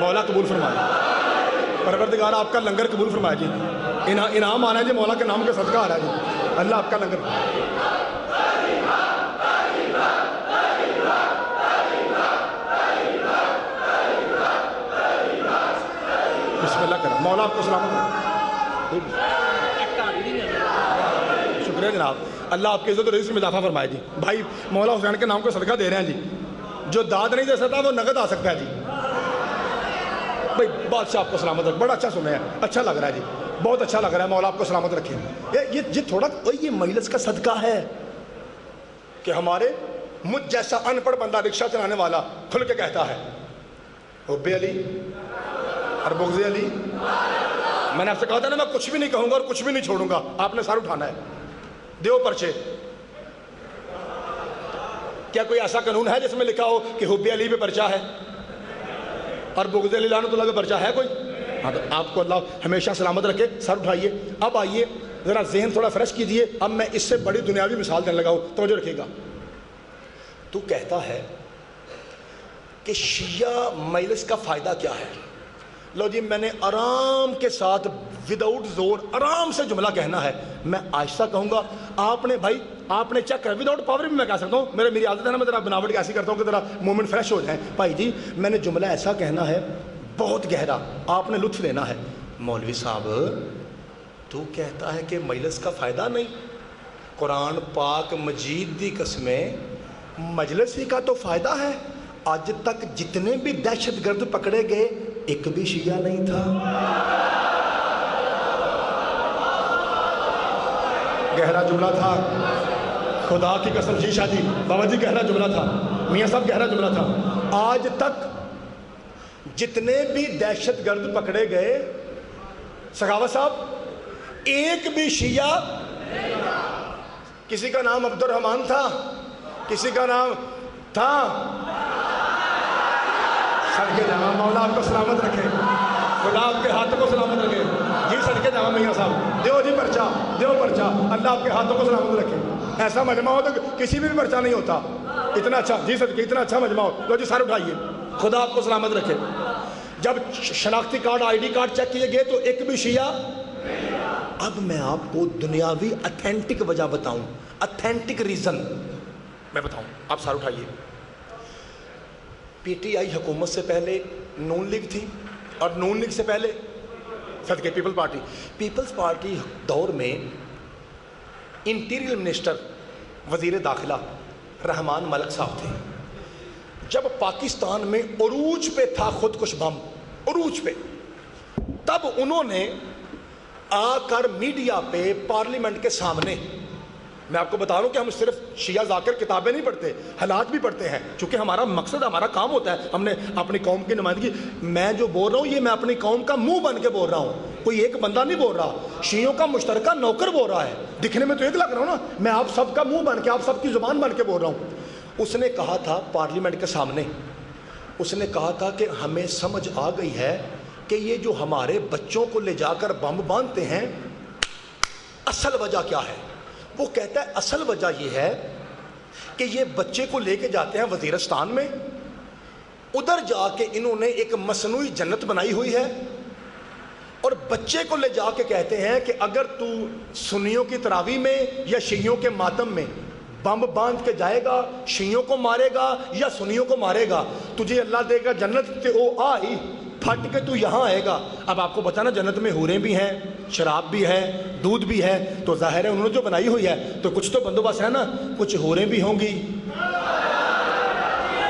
مولا قبول فرمائے، پروردگار آپ کا لنگر قبول فرمائے جی. انعام آنا ہے جی، مولا کے نام کا صدقہ آ رہا ہے جی. اللہ آپ کا لنگر. بسم اللہ مولا آپ کو سلامت رکھے. شکریہ جناب, اللہ آپ کی عزت و رزق میں اضافہ فرمائے جی. بھائی مولا حسین کے نام کو صدقہ دے رہے ہیں جی. جو داد نہیں دے سکتا وہ نقد آ سکتا ہے جی. بھائی بادشاہ آپ کو سلامت رکھے. بڑا اچھا سنے ہیں, اچھا لگ رہا ہے جی, بہت اچھا لگ رہا ہے. مولا آپ کو سلامت رکھے. یہ تھوڑا یہ مجلس کا صدقہ ہے کہ ہمارے مجھ جیسا ان پڑھ بندہ رکشہ چلانے والا کھل کے کہتا ہے حب علی اور بغض علی. میں نے آپ سے کہا تھا نا, میں کچھ بھی نہیں کہوں گا اور کچھ بھی نہیں چھوڑوں گا, آپ نے سر اٹھانا ہے. دیو پرچے. کیا کوئی ایسا قانون ہے جس میں لکھا ہو کہ حب علی پہ پرچہ ہے اور بغض علی لعنت اللہ پہ پرچہ ہے کوئی؟ ہاں, تو آپ کو اللہ ہمیشہ سلامت رکھے. سر اٹھائیے. اب آئیے ذرا ذہن تھوڑا فریش کیجئے. اب میں اس سے بڑی دنیاوی مثال دینے لگا ہوں, توجہ رکھیے گا. تو کہتا ہے کہ شیعہ مجلس کا فائدہ کیا ہے. لو جی, میں نے آرام کے ساتھ وداؤٹ زور آرام سے جملہ کہنا ہے. میں آہستہ کہوں گا. آپ نے بھائی آپ نے چیک کر وداؤٹ پاور بھی میں کہہ سکتا ہوں. میری عادت ہے نا, میں ذرا بناوٹ ایسی کرتا ہوں کہ ذرا مومنٹ فریش ہو جائیں. بھائی جی میں نے جملہ ایسا کہنا ہے بہت گہرا, آپ نے لطف لینا ہے. مولوی صاحب تو کہتا ہے کہ مجلس کا فائدہ نہیں. قرآن پاک مجید دی قسمیں مجلس ہی کا تو فائدہ ہے. آج تک جتنے بھی دہشت گرد پکڑے گئے ایک بھی شیعہ نہیں تھا. گہرا جملہ تھا, خدا کی قسم. جی شاہ جی, بابا جی گہرا جملہ تھا, میاں صاحب گہرا جملہ تھا. آج تک جتنے بھی دہشت گرد پکڑے گئے سخاوت صاحب ایک بھی شیعہ. کسی کا نام عبد الرحمن تھا, کسی کا نام تھا. صدقے جاواں مولا آپ کو سلامت رکھے, خدا آپ کے ہاتھوں کو سلامت رکھے. جی صدقے جاواں میاں صاحب, دیو جی پرچہ, دیو پرچہ. اللہ آپ کے ہاتھوں کو سلامت رکھے. ایسا مجمع ہو تو کسی بھی پرچہ نہیں ہوتا. اتنا اچھا, جی صدقے اتنا اچھا مجمع ہو. لو جی سر اٹھائیے, خدا آپ کو سلامت رکھے. جب شناختی card I D card check کیے گئے تو ایک بھی شیعہ. اب میں آپ کو دنیاوی اتھینٹک وجہ بتاؤں, اتھینٹک ریزن میں بتاؤں. آپ سر اٹھائیے. پی ٹی آئی حکومت سے پہلے نون لیگ تھی اور نون لیگ سے پہلے صدقے پیپل پارٹی. پیپلز پارٹی دور میں انٹیریئر منسٹر وزیر داخلہ رحمان ملک صاحب تھے. جب پاکستان میں عروج پہ تھا خودکش بم, عروج پہ, تب انہوں نے آ کر میڈیا پہ پارلیمنٹ کے سامنے, میں آپ کو بتا رہا ہوں کہ ہم صرف شیعہ ذاکر کتابیں نہیں پڑھتے, حالات بھی پڑھتے ہیں, چونکہ ہمارا مقصد ہمارا کام ہوتا ہے. ہم نے اپنی قوم کی نمائندگی, میں جو بول رہا ہوں یہ میں اپنی قوم کا منہ بن کے بول رہا ہوں, کوئی ایک بندہ نہیں بول رہا. شیعوں کا مشترکہ نوکر بول رہا ہے. دکھنے میں تو ایک لگ رہا ہوں نا, میں آپ سب کا منہ بن کے, آپ سب کی زبان بن کے بول رہا ہوں. اس نے کہا تھا پارلیمنٹ کے سامنے, اس نے کہا تھا کہ ہمیں سمجھ آ گئی ہے کہ یہ جو ہمارے بچوں کو لے جا کر بم باندھتے ہیں اصل وجہ کیا ہے. وہ کہتا ہے اصل وجہ یہ ہے کہ یہ بچے کو لے کے جاتے ہیں وزیرستان میں, ادھر جا کے انہوں نے ایک مصنوعی جنت بنائی ہوئی ہے, اور بچے کو لے جا کے کہتے ہیں کہ اگر تو سنیوں کی تراویح میں یا شیعوں کے ماتم میں بم باندھ کے جائے گا, شیعوں کو مارے گا یا سنیوں کو مارے گا, تجھے اللہ دے گا جنت تے او آئی پھٹ کے تو یہاں آئے گا. اب آپ کو بتانا جنت میں حوریں بھی ہیں, شراب بھی ہے, دودھ بھی ہے, تو ظاہر ہے انہوں نے جو بنائی ہوئی ہے تو کچھ تو بندوبست ہے نا, کچھ حوریں بھی ہوں گی,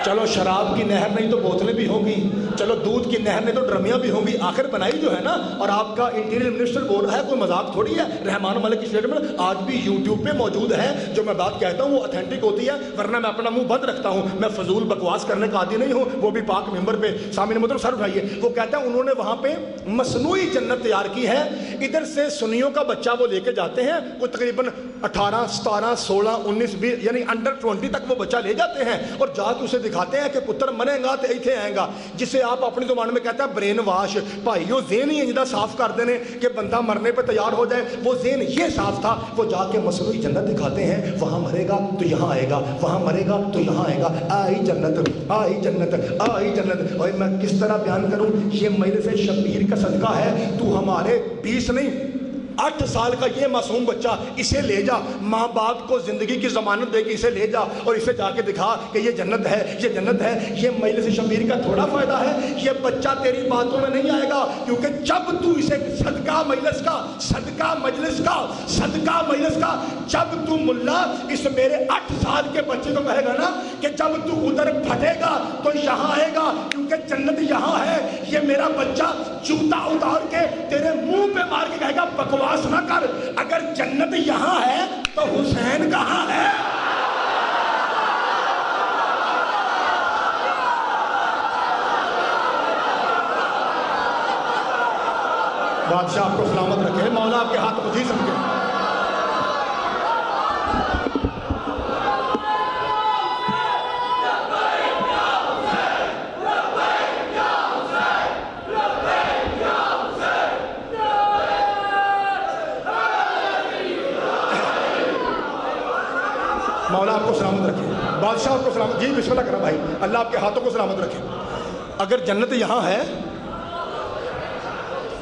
چلو شراب کی نہر نہیں تو بوتلیں بھی ہوں گی, چلو دودھ کی نہر نہیں تو ڈرمیاں بھی ہوں گی, آخر بنائی جو ہے نا. اور آپ کا انٹیریئر منسٹر بول رہا ہے, کوئی مذاق تھوڑی ہے. رحمان ملک کی اسٹیٹمنٹ آج بھی یوٹیوب پہ موجود ہے. جو میں بات کہتا ہوں وہ اتھینٹک ہوتی ہے, ورنہ میں اپنا منہ بند رکھتا ہوں. میں فضول بکواس کرنے کا عادی نہیں ہوں, وہ بھی پاک ممبر پہ. سامنے مطلب سر اٹھائیے. وہ کہتا ہے انہوں نے وہاں پہ مصنوعی جنت تیار کی ہے. ادھر سے سنیوں کا بچہ وہ لے کے جاتے ہیں, وہ تقریباً 18 17 16 19 20 یعنی انڈر 20 تک وہ بچہ لے جاتے ہیں, اور جا کے اسے دکھاتے ہیں کہ پتر مرے گا تو ایتھے آئے گا, جسے آپ اپنی زبان میں کہتا ہے برین واش. بھائیو ذہن ہی انجدہ صاف کر دینے کہ بندہ مرنے پہ تیار ہو جائے, وہ ذہن یہ صاف تھا. وہ جا کے مصنوعی جنت دکھاتے ہیں, وہاں مرے گا تو یہاں آئے گا, وہاں مرے گا تو یہاں آئے گا. آئی جنت, آئی جنت, آئی جنت. اور میں کس طرح بیان کروں, یہ مجلس شبیر کا صدقہ ہے. تو ہمارے 20 نہیں 8 سال کا یہ معصوم بچہ، اسے لے جا، ماں باپ کو زندگی کی ضمانت دے کے اسے لے جا اور اسے جا کے دکھا کہ یہ جنت ہے، یہ جنت ہے۔ یہ مجلس شبیر کا تھوڑا فائدہ ہے، یہ بچہ تیری باتوں میں نہیں آئے گا، کیونکہ جب تو اسے صدقہ مجلس کا، صدقہ مجلس کا، صدقہ مجلس کا، جب تو ملا اس میرے 8 سال کے بچے کو کہے گا نا کہ جب تو ادھر پھٹے گا تو یہاں آئے گا کیونکہ جنت یہاں ہے، یہ میرا بچہ جوتا اتار کے تیرے منہ پہ مار کے کہے گا بکواس نہ کر، اگر جنت یہاں ہے تو حسین کہاں ہے؟ بادشاہ آپ کو سلامت رکھے، مولا آپ کے ہاتھ کو جی سمجھے۔ مولا آپ کو سلامت رکھے، بادشاہ آپ کو سلامت، جی بسم اللہ کرا بھائی، اللہ آپ کے ہاتھوں کو سلامت رکھے۔ اگر جنت یہاں ہے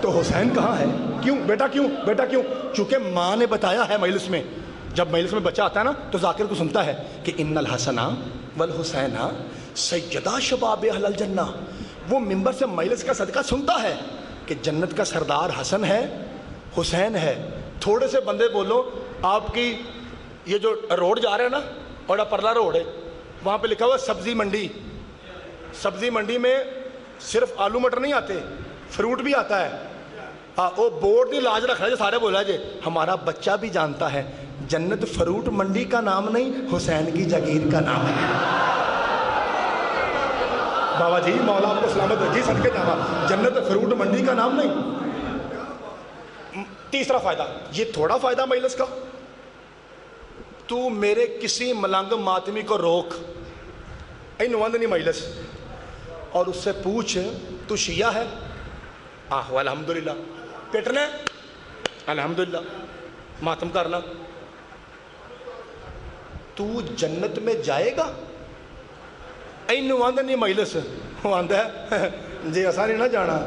تو حسین کہاں ہے؟ کیوں بیٹا، کیوں بیٹا، کیوں؟ چونکہ ماں نے بتایا ہے مجلس میں، جب مجلس میں بچہ آتا ہے نا تو ذاکر کو سنتا ہے کہ ان الحسن والحسین سیدہ شباب اہل الجنہ، وہ ممبر سے مجلس کا صدقہ سنتا ہے کہ جنت کا سردار حسن ہے، حسین ہے۔ تھوڑے سے بندے بولو، آپ کی یہ جو روڈ جا رہے ہیں نا، اور پرلا روڈ ہے، وہاں پہ لکھا ہوا سبزی منڈی، سبزی منڈی میں صرف آلو مٹر نہیں آتے، فروٹ بھی آتا ہے۔ وہ بورڈ نہیں لاج رکھ رہا ہے، سارے بولا جی ہمارا بچہ بھی جانتا ہے جنت فروٹ منڈی کا نام نہیں، حسین کی جگیر کا نام ہے۔ بابا جی مولا آپ کو سلامت رکھیے، صدقے جانا، جنت فروٹ منڈی کا نام نہیں۔ تیسرا فائدہ، یہ تھوڑا فائدہ مجلس کا، تو میرے کسی ملنگ ماتمی کو روک، نوند نہیں مجلس، اور اس سے پوچھ تو شیعہ ہے؟ آہو الحمدللہ، پیٹنا ہے الحمدللہ، ماتم کرنا، تو جنت میں جائے گا؟ اینو آندہ نہیں مجلس، وہ آندہ ہے جی آسانی نہ جانا۔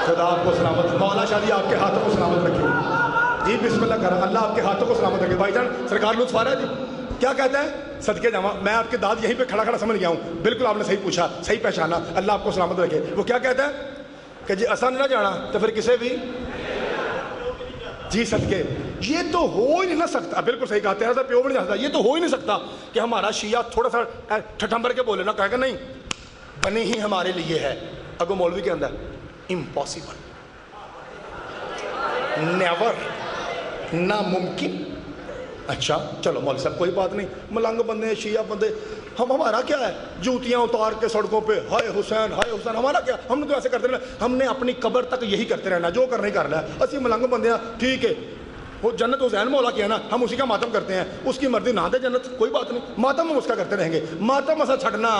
خدا آپ کو سلامت، مولا شادی آپ کے ہاتھوں کو سلامت رکھے، جی بسم اللہ کرا، اللہ آپ کے ہاتھوں کو سلامت رکھے۔ بھائی جان سرکار لطف آ رہا ہے جی، کیا کہتا ہے؟ صدقے جاواں، میں آپ کی داد یہیں پہ کھڑا کھڑا سمجھ گیا ہوں، بالکل آپ نے صحیح پوچھا، صحیح پہچانا، اللہ آپ کو سلامت رکھے۔ وہ کیا کہتا ہے کہ جی آسان نہ جانا تو پھر کسے بھی، جی صدقے، یہ تو ہو ہی نہیں سکتا، بالکل صحیح کہا، 13 پیو بھی نہیں جا سکتا، یہ تو ہو ہی نہیں سکتا کہ ہمارا شیعہ تھوڑا سا ٹھٹھمبر کے بولے نا، کہے گا نہیں بنی ہی ہمارے لیے ہے، اگو مولوی کے اندر امپاسبل، نیور، ناممکن۔ اچھا چلو مولوی صاحب کوئی بات نہیں، ملنگ بندے شیعہ بندے، ہمارا کیا ہے جوتیاں اتار کے سڑکوں پہ ہائے حسین ہائے حسین، ہمارا کیا، ہم نے تو ایسے کرتے رہنا، ہم نے اپنی قبر تک یہی کرتے رہنا، جو کرنا ہی کرنا ہے، اسی ملنگ بندے ہیں، ٹھیک ہے، وہ جنت حسین مولا کی ہے نا، ہم اسی کا ماتم کرتے ہیں، اس کی مرضی نہ دے جنت، کوئی بات نہیں، ماتم ہم اس کا کرتے رہیں گے، ماتم ایسا چھڑنا۔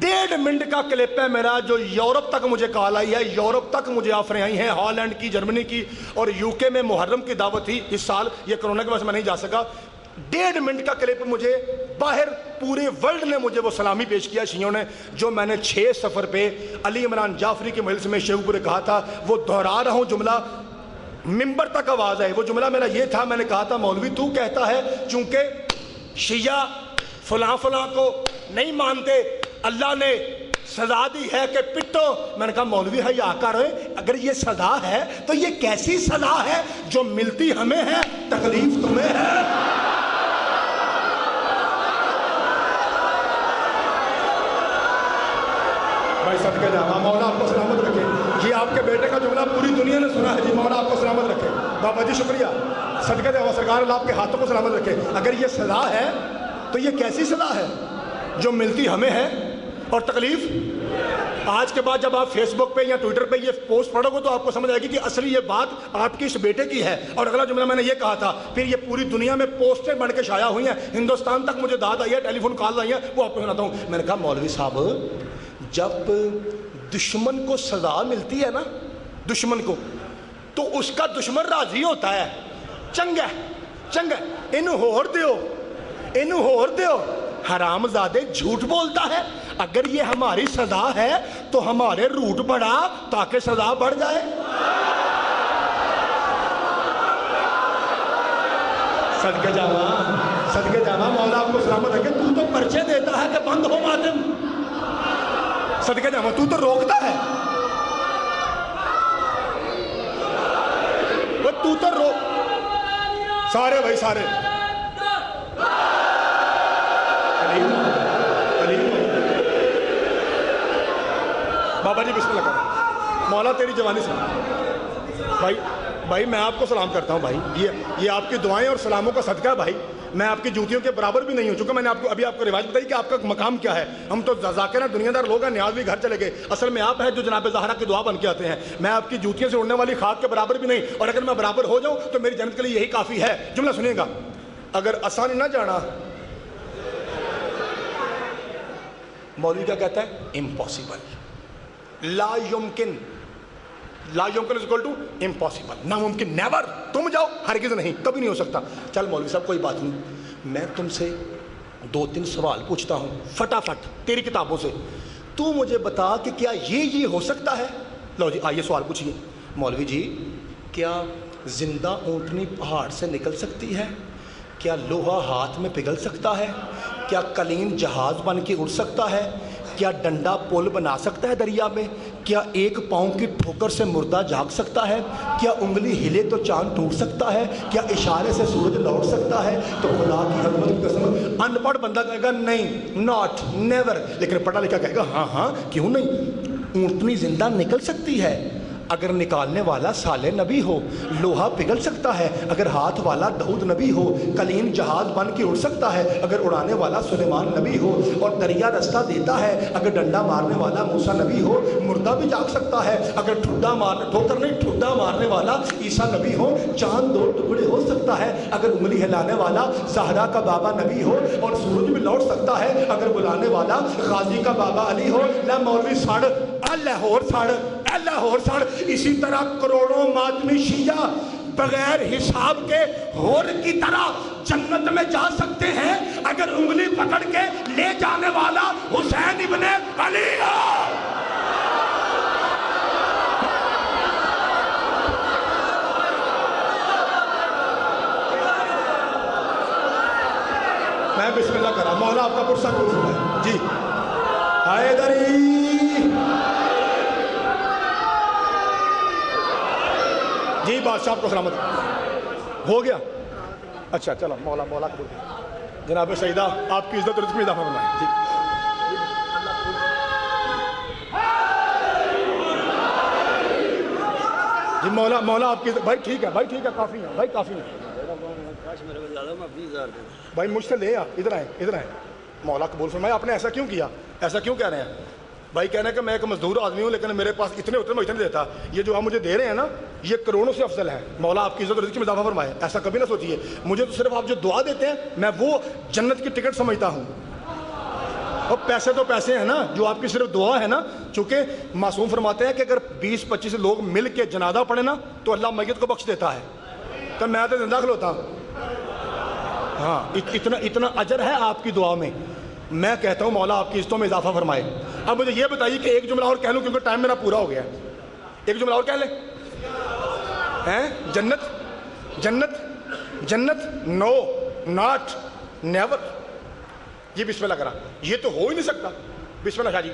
1.5 منٹ کا کلپ ہے میرا، جو یورپ تک مجھے کال آئی ہے، یورپ تک مجھے آفریں آئی ہیں، ہالینڈ کی، جرمنی کی، اور UK میں محرم کی دعوت تھی اس سال، یہ کرونا کی وجہ سے میں نہیں جا سکا۔ 1.5 منٹ کا کلپ مجھے باہر پورے ورلڈ نے مجھے وہ سلامی پیش کیا شیعوں نے، جو میں نے 6 سفر پہ علی عمران جعفری کے مجلس میں شیخو پورے کہا تھا، وہ دہرا رہا ہوں جملہ، ممبر تک آواز ہے، وہ جملہ میرا یہ تھا، میں نے کہا تھا مولوی تو کہتا ہے چونکہ شیعہ فلاں فلاں کو نہیں مانتے، اللہ نے سزا دی ہے کہ پٹو، میں نے کہا مولوی ہے یا کر، اگر یہ سزا ہے تو یہ کیسی سزا ہے جو ملتی ہمیں ہے تکلیف تمہیں ہے؟ بھائی صدقے جاواں، مولا آپ کو سلامت رکھے، یہ آپ کے بیٹے کا جملہ پوری دنیا نے سنا ہے جی، مولا آپ کو سلامت رکھے۔ بابا جی شکریہ، صدقے جاواں، سرکار اللہ آپ کے ہاتھوں کو سلامت رکھے۔ اگر یہ سزا ہے تو یہ کیسی سزا ہے جو ملتی ہمیں ہے اور تکلیف؟ آج کے بعد جب آپ فیس بک پہ یا ٹویٹر پہ یہ پوسٹ پڑھو گے تو آپ کو سمجھ آئے گی کہ اصلی یہ بات آپ کی اس بیٹے کی ہے، اور اگلا جملہ میں نے یہ کہا تھا، پھر یہ پوری دنیا میں پوسٹیں بن کے شائع ہوئی ہیں، ہندوستان تک مجھے داد آئی ہے، ٹیلی فون کال آئی ہیں، وہ آپ کو سناتا ہوں۔ میں نے کہا مولوی صاحب جب دشمن کو سزا ملتی ہے نا، دشمن کو، تو اس کا دشمن راضی ہوتا ہے، چنگا چنگا، انہوں ہور دیو، انہوں ہور دیو، حرام زادے جھوٹ بولتا ہے، اگر یہ ہماری سزا ہے تو ہمارے روٹ بڑھا تاکہ سزا بڑھ جائے. صدقے جاوا مولا آپ کو سلامت رکھے. تو تو پرچے دیتا ہے کہ بند ہو ماتم. صدقے جاوا تو روکتا ہے. تو سارے بھائی سارے بابا جی بسم اللہ کریں. مولا تیری جوانی سے بھائی میں آپ کو سلام کرتا ہوں بھائی. یہ آپ کی دعائیں اور سلاموں کا صدقہ ہے بھائی. میں آپ کی جوتیوں کے برابر بھی نہیں ہوں, چونکہ میں نے ابھی آپ کو روایت بتائی کہ آپ کا مقام کیا ہے. ہم تو ذاکر ہیں, دنیا دار لوگ ہیں, نیاز بھی گھر چلے گئے. اصل میں آپ ہیں جو جناب زہرا کی دعا بن کے آتے ہیں. میں آپ کی جوتیوں سے اڑنے والی خاک کے برابر بھی نہیں, اور اگر میں برابر ہو جاؤں تو میری جنت کے لیے یہی کافی ہے. جملہ سنیے گا, اگر آسان نہ جانا, مولوی کیا کہتا ہے؟ امپاسبل, لا یمکن از اکول ٹو امپاسبل, ناممکن, نیور. تم جاؤ, ہرگز نہیں, کبھی نہیں ہو سکتا. چل مولوی صاحب کوئی بات نہیں, میں تم سے 2-3 سوال پوچھتا ہوں فٹافٹ تیری کتابوں سے. تو مجھے بتا کہ کیا یہ ہو سکتا ہے؟ لو جی آئیے سوال پوچھیے. مولوی جی کیا زندہ اونٹنی پہاڑ سے نکل سکتی ہے؟ کیا لوہا ہاتھ میں پگھل سکتا ہے؟ کیا کلین جہاز بن کے اڑ سکتا ہے؟ کیا ڈنڈا پل بنا سکتا ہے دریا میں؟ کیا 1 پاؤں کی ٹھوکر سے مردہ جاگ سکتا ہے؟ کیا انگلی ہلے تو چاند ٹوٹ سکتا ہے؟ کیا اشارے سے سورج لوٹ سکتا ہے؟ تو خدا کی حکمت کی قسم ان پڑھ بندہ کہے گا نہیں, ناٹ, نیور. لیکن پڑھا لکھا کہے گا ہاں کیوں نہیں, اونٹنی زندہ نکل سکتی ہے اگر نکالنے والا صالح نبی ہو. لوہا پگھل سکتا ہے اگر ہاتھ والا داؤد نبی ہو. کلیم جہاز بن کے اڑ سکتا ہے اگر اڑانے والا سلیمان نبی ہو. اور دریا رستہ دیتا ہے اگر ڈنڈا مارنے والا موسیٰ نبی ہو. مردہ بھی جاگ سکتا ہے اگر ٹھڈا مارنے والا عیسیٰ نبی ہو. چاند 2 ٹکڑے ہو سکتا ہے اگر انگلی ہلانے والا زہرا کا بابا نبی ہو. اور سورج بھی لوٹ سکتا ہے اگر بلانے والا غازی کا بابا علی ہو. لا مولوی ساڑھ لاہور ساڑھ. اسی طرح کروڑوں ماتمی شیعہ بغیر حساب کے ہور کی طرح جنت میں جا سکتے ہیں اگر انگلی پکڑ کے لے جانے والا حسین ابن علی ہو. میں بسم اللہ کر رہا, مولا آپ کا پرسہ قبول ہے جی. حیدری جی, بادشاہ آپ کو سلامت. ہو گیا, اچھا چلو مولا قبول. جناب سیدہ آپ کی عزت اور رزق میں اضافہ فرمائے جی. جی مولا آپ کی عزت. بھائی ٹھیک ہے کافی ہے بھائی مجھ سے لے ادھر آئے. مولا قبول فرمائے. آپ نے ایسا کیوں کیا, ایسا کیوں کہہ رہے ہیں بھائی؟ کہنا ہے کہ میں ایک مزدور آدمی ہوں لیکن میرے پاس اتنے میں اتنے دیتا. یہ جو آپ مجھے دے رہے ہیں نا یہ کروڑوں سے افضل ہے. مولا آپ کی عزت اور رزق میں اضافہ فرمائے. ایسا کبھی نہ سوچیے. مجھے تو صرف آپ جو دعا دیتے ہیں میں وہ جنت کی ٹکٹ سمجھتا ہوں. اور پیسے تو پیسے ہیں نا, جو آپ کی صرف دعا ہے نا. چونکہ معصوم فرماتے ہیں کہ اگر 20-25 لوگ مل کے جنازہ پڑھے نا تو اللہ میت کو بخش دیتا ہے. تو میں تو زندہ کھلوتا ہوں. ہاں اتنا اجر ہے آپ کی دعا میں. میں کہتا ہوں مولا آپ کی عزتوں میں اضافہ فرمائے. اب مجھے یہ بتائیے کہ ایک جملہ اور کہہ لوں کیونکہ ٹائم میرا پورا ہو گیا ہے. ایک جملہ اور کہہ لیں جنت نو, ناٹ, نیور. یہ بسم اللہ کرا. یہ تو ہو ہی نہیں سکتا. بسم اللہ شاہ جی,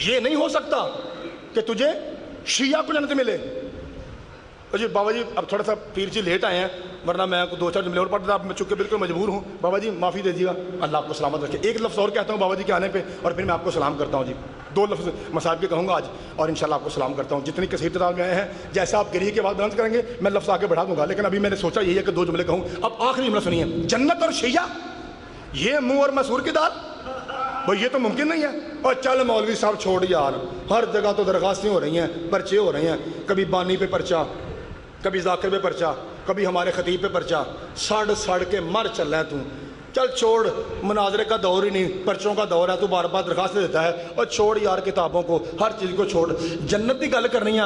یہ نہیں ہو سکتا کہ تجھے شیعہ کو جنت ملے. جی بابا جی اب تھوڑا سا پیر جی لیٹ آئے ہیں, ورنہ میں 2-4 جملے اور پڑھ دیتا. میں چونکہ بالکل مجبور ہوں. بابا جی معافی دے دیجیے گا, اللہ آپ کو سلامت رکھے. ایک لفظ اور کہتا ہوں بابا جی کے آنے پہ اور پھر میں آپ کو سلام کرتا ہوں. جی 2 لفظ مصاحب کے کہوں گا آج اور انشاءاللہ آپ کو سلام کرتا ہوں. جتنی کثیر تعداد میں آئے ہیں جیسا آپ گریہ کے بعد بیان کریں گے میں لفظ آگے بڑھا دوں گا, لیکن ابھی میں نے سوچا یہی ہے کہ 2 جملے کہوں. اب آخری جملہ سنیے. جنت اور شیعہ یہ منہ اور مسور کی دال, بھائی یہ تو ممکن نہیں ہے. اور چل مولوی صاحب چھوڑ یار, ہر جگہ تو درخواستیں ہو رہی ہیں, پرچے ہو رہے ہیں. کبھی بانی پہ پرچہ, کبھی ذاکر پہ پرچہ, کبھی ہمارے خطیب پہ پرچہ. سڑ کے مر چل رہا ہے. چل چھوڑ, مناظرے کا دور ہی نہیں, پرچوں کا دور ہے. تو بار بار درخواست دیتا ہے. اور چھوڑ یار کتابوں کو, ہر چیز کو چھوڑ. جنت کی گل کرنی ہے.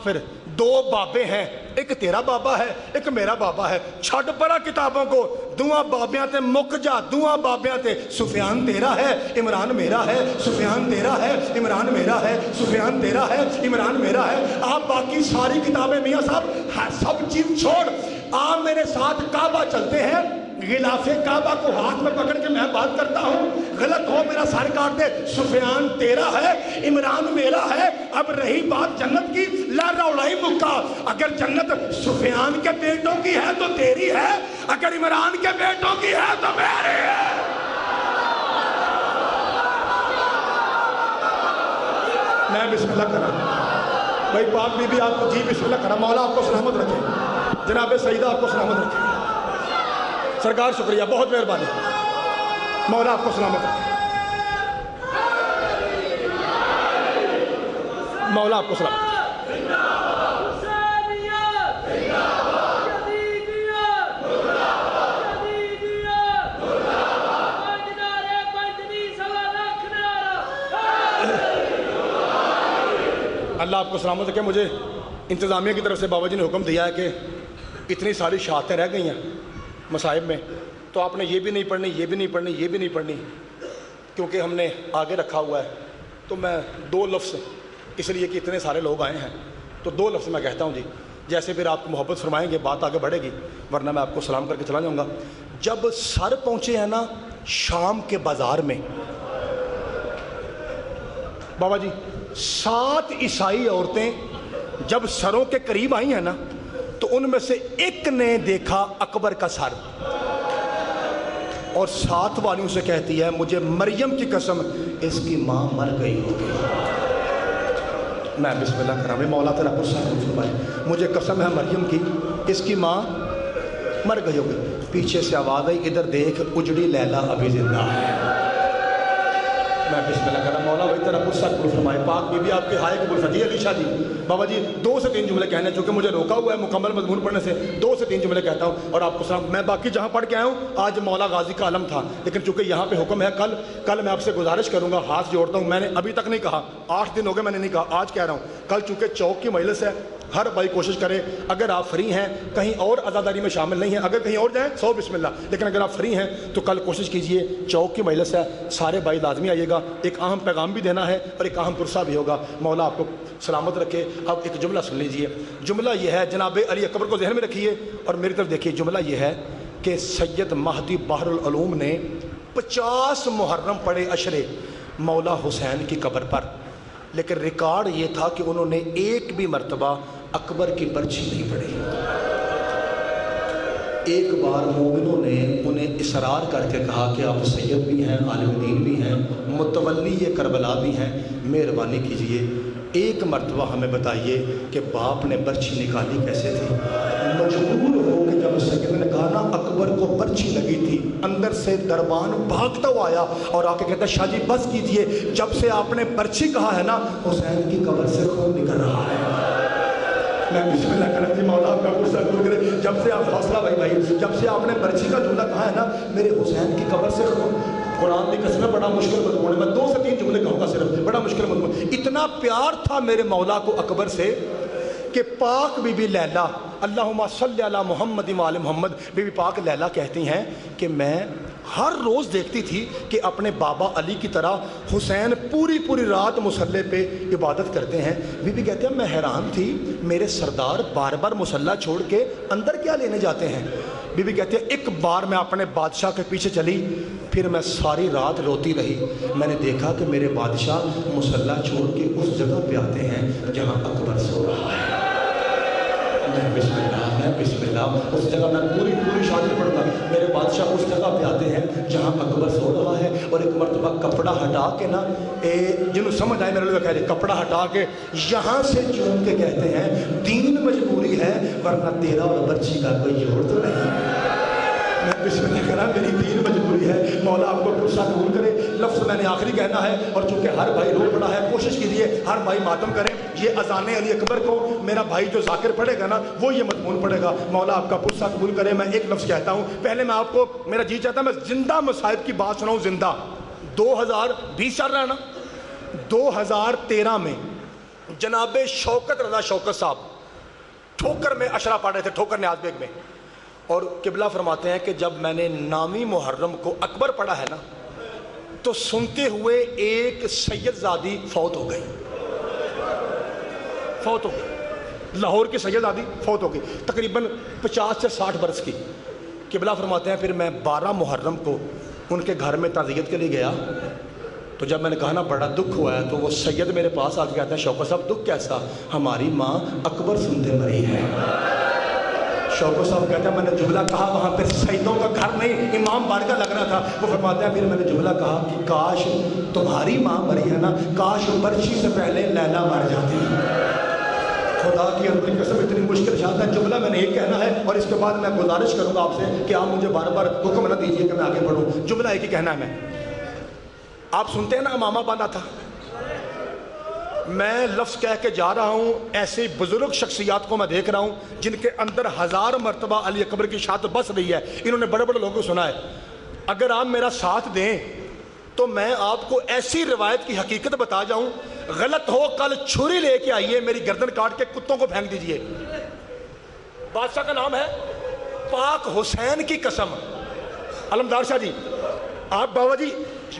پھر 2 بابے ہیں, ایک تیرا بابا ہے ایک میرا بابا ہے. چھڈ پرا کتابوں کو, دعا بابیاں تے مک جا, دعا بابیاں تے. سفیان تیرا ہے عمران میرا ہے, سفیان تیرا ہے عمران میرا ہے, سفیان تیرا ہے عمران میرا ہے. آپ باقی ساری کتابیں میاں صاحب سب چیز چھوڑ, آپ میرے ساتھ کعبہ چلتے ہیں, غلاف کعبہ کو ہاتھ میں پکڑ کے میں بات کرتا ہوں, غلط ہو میرا سر کاٹ دے. سفیان تیرا ہے عمران میرا ہے. اب رہی بات جنت کی, لا روڑائی مکہ. اگر جنت سفیان کے بیٹوں کی ہے تو تیری ہے, اگر عمران کے بیٹوں کی ہے تو میری ہے. میں بسم اللہ کرا بھائی, پاک بی بی آپ کو جی بسم اللہ کرا. مولا آپ کو سلامت رکھے, جناب سیدہ آپ کو سلامت رکھے. سرکار شکریہ, بہت مہربانی. مولا آپ کو سلامت رکھے, مولا آپ کو سلامت. اللہ آپ کو سلامت رکھے. مجھے انتظامیہ کی طرف سے بابا جی نے حکم دیا ہے کہ اتنی ساری شہادتیں رہ گئی ہیں مصائب میں, تو آپ نے یہ بھی نہیں پڑھنی, یہ بھی نہیں پڑھنی, یہ بھی نہیں پڑھنی, کیونکہ ہم نے آگے رکھا ہوا ہے. تو میں 2 لفظ, اس لیے کہ اتنے سارے لوگ آئے ہیں, تو 2 لفظ میں کہتا ہوں جی. جیسے پھر آپ کو محبت فرمائیں گے بات آگے بڑھے گی, ورنہ میں آپ کو سلام کر کے چلا جاؤں گا. جب سر پہنچے ہیں نا شام کے بازار میں, بابا جی 7 عیسائی عورتیں جب سروں کے قریب آئی ہیں نا, تو ان میں سے ایک نے دیکھا اکبر کا سر, اور 7 والیوں سے کہتی ہے مجھے مریم کی قسم اس کی ماں مر گئی ہوگی. میں بسم اللہ کرا, مولا تیرا غصہ فرمائے, مجھے قسم ہے مریم کی اس کی ماں مر گئی ہوگی. پیچھے سے آواز آئی ادھر دیکھ اجڑی لیلا ابھی زندہ ہے. میں بسم اللہ کرا, مولا بھائی تیرا غصہ قبول فرمائے. پاک بی بی آپ کے ہائے قبول فرمائے. علی شاہ جی بابا جی 2 سے 3 جملے کہنے, چونکہ مجھے روکا ہوا ہے مکمل مضمون پڑھنے سے, 2 سے 3 جملے کہتا ہوں اور آپ کو سلام. میں باقی جہاں پڑھ کے آیا ہوں آج مولا غازی کا علم تھا, لیکن چونکہ یہاں پہ حکم ہے کل میں آپ سے گزارش کروں گا, ہاتھ جوڑتا ہوں. میں نے ابھی تک نہیں کہا, 8 دن ہو گئے میں نے نہیں کہا, آج کہہ رہا ہوں. کل چونکہ چوک کی مجلس ہے, ہر بھائی کوشش کرے اگر آپ فری ہیں, کہیں اور عزاداری میں شامل نہیں ہیں, اگر کہیں اور جائیں 100 بسم اللہ, لیکن اگر آپ فری ہیں تو کل کوشش کیجئے. چوک کی مجلس ہے, سارے بھائی لازمی آئیے گا. ایک اہم پیغام بھی دینا ہے اور ایک اہم پرسہ بھی ہوگا. مولا آپ کو سلامت رکھے. اب ایک جملہ سن لیجئے. جملہ یہ ہے, جناب علی اکبر کو ذہن میں رکھیے اور میری طرف دیکھیے. جملہ یہ ہے کہ سید مہدی بحر العلوم نے 50 محرم پڑھے عشرے مولا حسین کی قبر پر, لیکن ریکارڈ یہ تھا کہ انہوں نے ایک بھی مرتبہ اکبر کی برچھی نہیں پڑھی. ایک بار مومنوں نے انہیں اصرار کر کے کہا کہ آپ سید بھی ہیں, عالم دین بھی ہیں, متولی یہ کربلا بھی ہیں, مہربانی کیجئے ایک مرتبہ ہمیں بتائیے کہ باپ نے برچھی نکالی کیسے تھی. مجبور ہو کہ جب سید نے کہا نا اکبر کو برچھی لگی تھی, اندر سے دربان بھاگتا ہوا آیا اور آ کے کہتا شاہ جی بس کیجئے, جب سے آپ نے برچھی کہا ہے نا حسین کی قبر سے خون نکل رہا ہے. میں بسم اللہ کرتا ہوں, مولا آپ کا غصہ دور کرے. جب سے آپ حوصلہ بھائی جب سے آپ نے برچھی کا جملہ کہا ہے نا میرے حسین کی قبر سے خون, قرآن کی قسم ہے بڑا مشکل مضمون ہے, میں 2 سے 3 جملے کہوں گا صرف, بڑا مشکل مضمون. اتنا پیار تھا میرے مولا کو اکبر سے کہ پاک بی بی لیلا, اللہم صلی علی محمد و آل محمد, بی بی پاک لیلا کہتی ہیں کہ میں ہر روز دیکھتی تھی کہ اپنے بابا علی کی طرح حسین پوری رات مصلی پہ عبادت کرتے ہیں. بی بی کہتے ہیں میں حیران تھی, میرے سردار بار بار مصلی چھوڑ کے اندر کیا لینے جاتے ہیں. بی بی کہتے ہیں ایک بار میں اپنے بادشاہ کے پیچھے چلی, پھر میں ساری رات روتی رہی. میں نے دیکھا کہ میرے بادشاہ مصلی چھوڑ کے اس جگہ پہ آتے ہیں جہاں اکبر سو رہا ہے. میں بسم اللہ اس جگہ میں پوری شادی پڑھوں گا. میرے بادشاہ اس جگہ پہ آتے ہیں جہاں اکبر سو رہا ہے, اور ایک مرتبہ کپڑا ہٹا کے نا, جنہوں سمجھ آئے میرے لوگ کہہ رہے, کپڑا ہٹا کے یہاں سے چوم کے کہتے ہیں دین مجبوری ہے ورنہ تیرا اور برچھی کا کوئی جوڑ تو نہیں. میں بسم اللہ کرا, میری دین مجبوری ہے. مولا آپ کو غصہ قبول کرے. لفظ میں نے آخری کہنا ہے, اور چونکہ ہر بھائی رو پڑا ہے کوشش کیجئے ہر بھائی ماتم کریں. یہ اذان علی اکبر کو میرا بھائی جو ذاکر پڑھے گا نا وہ یہ مضمون پڑھے گا. مولا آپ کا غصہ قبول کرے. میں ایک لفظ کہتا ہوں, پہلے میں آپ کو, میرا جی چاہتا ہے میں زندہ مصائب کی بات سناؤں. زندہ 2020 چل رہا ہے نا, 2013 میں جناب شوکت رضا شوکت صاحب ٹھوکر میں اشرا پڑھ رہے تھے، ٹھوکر نیاز بیگ میں، اور قبلہ فرماتے ہیں کہ جب میں نے نامی محرم کو اکبر پڑھا ہے نا تو سنتے ہوئے ایک سید زادی فوت ہو گئی، فوت ہو گئی، لاہور کی سید زادی فوت ہو گئی، تقریباً 50 سے 60 برس کی۔ قبلہ فرماتے ہیں پھر میں 12 محرم کو ان کے گھر میں تعزیت کے لیے گیا، تو جب میں نے کہا نا بڑا دکھ ہوا ہے، تو وہ سید میرے پاس آ کے کہتے ہیں شوکت صاحب دکھ کیسا؟ ہماری ماں اکبر سنتے مری ہے۔ شوکت صاحب کہتے ہیں میں نے جملہ کہا، وہاں پہ سیدوں کا گھر نہیں امام بارگاہ لگ رہا تھا، وہ فرماتے ہیں پھر میں نے جملہ کہا کہ کاش تمہاری ماں مری ہے نا، کاش برچی سے پہلے لیلا مر جاتی۔ خدا کی اپنی قسم اتنی مشکل شاد ہے، جملہ میں نے ایک کہنا ہے اور اس کے بعد میں گزارش کروں گا آپ سے کہ آپ مجھے بار بار حکم نہ دیجیے کہ میں آگے بڑھوں، جملہ ایک ہی کہنا ہے میں۔ آپ سنتے ہیں نا امامہ باندھا تھا، میں لفظ کہہ کے جا رہا ہوں، ایسی بزرگ شخصیات کو میں دیکھ رہا ہوں جن کے اندر 1000 مرتبہ علی اکبر کی شہادت بس رہی ہے، انہوں نے بڑے بڑے لوگوں کو سنا ہے۔ اگر آپ میرا ساتھ دیں تو میں آپ کو ایسی روایت کی حقیقت بتا جاؤں، غلط ہو کل چھری لے کے آئیے، میری گردن کاٹ کے کتوں کو پھینک دیجئے۔ بادشاہ کا نام ہے پاک حسین کی قسم، علمدار شاہ جی، آپ بابا جی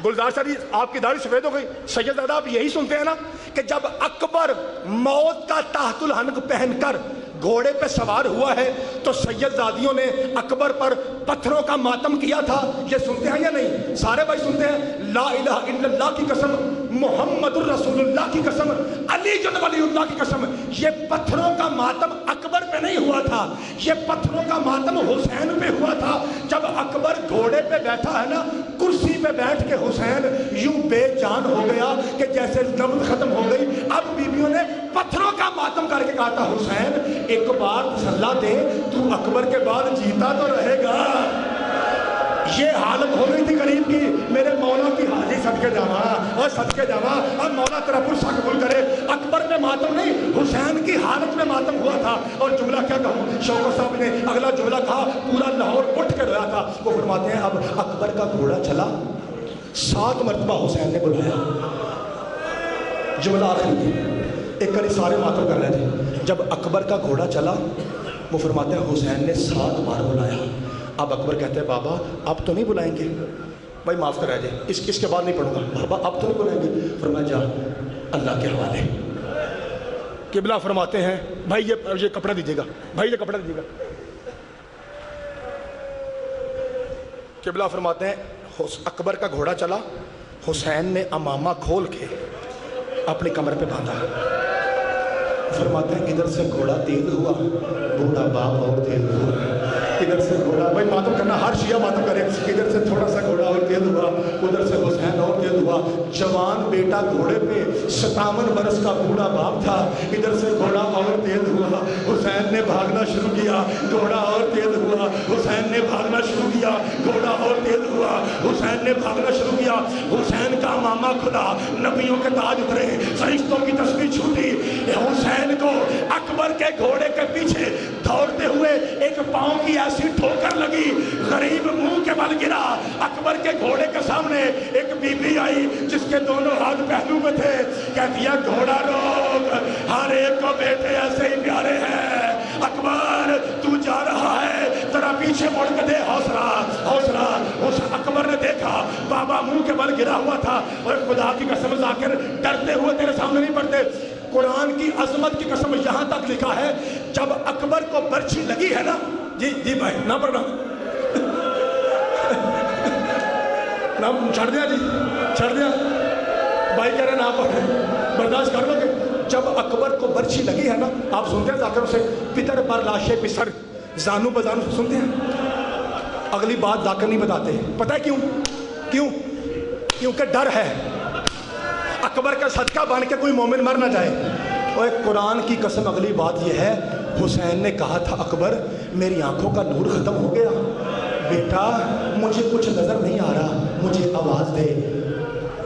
گلزار شاہ جی آپ کی داڑھی سفید ہو گئی، سید زادہ آپ یہی سنتے ہیں نا کہ جب اکبر موت کا تحت الحنک پہن کر گھوڑے پہ سوار ہوا ہے تو سید زادیوں نے اکبر پر پتھروں کا ماتم کیا تھا، یہ سنتے ہیں یا نہیں؟ سارے بھائی سنتے ہیں؟ لا الہ الا اللہ کی قسم، محمد الرسول اللہ کی قسم، علی جن ولی اللہ کی قسم، یہ پتھروں کا ماتم اکبر پہ نہیں ہوا تھا، یہ پتھروں کا ماتم حسین پہ ہوا تھا۔ جب اکبر گھوڑے پہ بیٹھا ہے نا، کرسی پہ بیٹھ کے حسین یوں بے جان ہو گیا کہ جیسے نبض ختم ہو گئی۔ اب بیویوں نے پتھروں کا ماتم کر کے کہا تھا حسین ایک بار تسلا دے، تو اکبر کے بعد جیتا تو رہے گا۔ یہ حالت ہو گئی تھی غریب کی، میرے مولا کی حاضی صدقے جاواں اور صدقے جاواں، اب مولا تیرا پرسہ قبول کرے۔ اکبر میں ماتم نہیں، حسین کی حالت میں ماتم ہوا تھا۔ اور جملہ کیا کہوں، شوکت صاحب نے اگلا جملہ کہا، پورا لاہور اٹھ کے رویا تھا۔ وہ فرماتے ہیں اب اکبر کا گھوڑا چلا، 7 مرتبہ حسین نے بلایا۔ جملہ آخری ایک کری سارے ماتم کر رہے تھے، جب اکبر کا گھوڑا چلا وہ فرماتے ہیں حسین نے 7 بار بلایا۔ اب اکبر کہتے ہیں بابا اب تو نہیں بلائیں گے؟ بھائی معاف کر رہے جائے، اس کے بعد نہیں پڑھوں گا، بابا اب تو نہیں بلائیں گے؟ فرمایا جا اللہ کے حوالے۔ قبلہ فرماتے ہیں بھائی یہ کپڑا دیجیے گا، بھائی یہ کپڑا دیجیے گا۔ قبلہ فرماتے ہیں اکبر کا گھوڑا چلا، حسین نے امامہ کھول کے اپنی کمر پہ باندھا۔ فرماتے ہیں ادھر سے گھوڑا تیز ہوا، بوڑھا باپ اور تیز ہوا، ادھر سے گھوڑا، بھائی ماتم کرنا ہر شیعہ ماتم کرے، ادھر سے تھوڑا سا گھوڑا اور تیز ہوا، ادھر سے حسین اور تیز ہوا۔ جوان بیٹا گھوڑے پہ، 57 برس کا بوڑھا باپ تھا، ادھر سے گھوڑا اور تیز ہوا، حسین نے بھاگنا شروع کیا، گھوڑا اور تیز ہوا، حسین نے بھاگنا شروع کیا، گھوڑا اور تیز ہوا، حسین نے بھاگنا شروع کیا۔ حسین کا امامہ کھلا، نبیوں کے تاج اترے، فرشتوں کی تسبیح چھوٹی، حسین کو اکبر کے گھوڑے کے پیچھے دوڑتے ہوئے ایک پاؤں کی ایسی ٹھوکر لگی، غریب منہ کے بل گرا۔ اکبر کے گھوڑے کے سامنے ایک بی بی آئی جس کے دونوں ہاتھ پہلو میں تھے، کہتی ہے گھوڑا روک، ہر ایک کو بیٹے ایسے ہی پیارے ہیں، اکبر تو جا رہا ہے ذرا پیچھے مڑ کے دے، حوصلہ حوصلہ۔ اس اکبر نے دیکھا بابا منہ کے بل گرا ہوا تھا، اور خدا کی قسم ذاکر ڈرتے ہوئے تیرے سامنے نہیں پڑتے۔ قرآن کی عظمت کی قسم یہاں تک لکھا ہے جب اکبر کو برچھی لگی ہے نا، جی بھائی نہ پڑھنا، نہ چھڑ دیا، جی چھڑ دیا، بھائی کہہ رہے نہ پڑھیں، برداشت کر لو گے۔ جب اکبر کو برچھی لگی ہے نا، آپ سنتے ہیں ذاکروں سے پتر پر لاشے پسر، زانو بزانو سنتے ہیں؟ اگلی بات ذاکر نہیں بتاتے، پتہ ہے کیوں؟ کیونکہ ڈر ہے اکبر کا صدقہ بن کے کوئی مومن مر نہ جائے۔ اور قرآن کی قسم اگلی بات یہ ہے، حسین نے کہا تھا اکبر میری آنکھوں کا نور ختم ہو گیا، بیٹا مجھے کچھ نظر نہیں آ رہا، مجھے آواز دے۔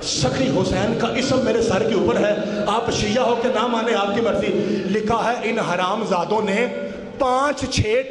سخی حسین کا اسم میرے سر کے اوپر ہے، آپ شیعہ ہو کے نہ مانے آپ کی مرضی، لکھا ہے ان حرام زادوں نے 5-6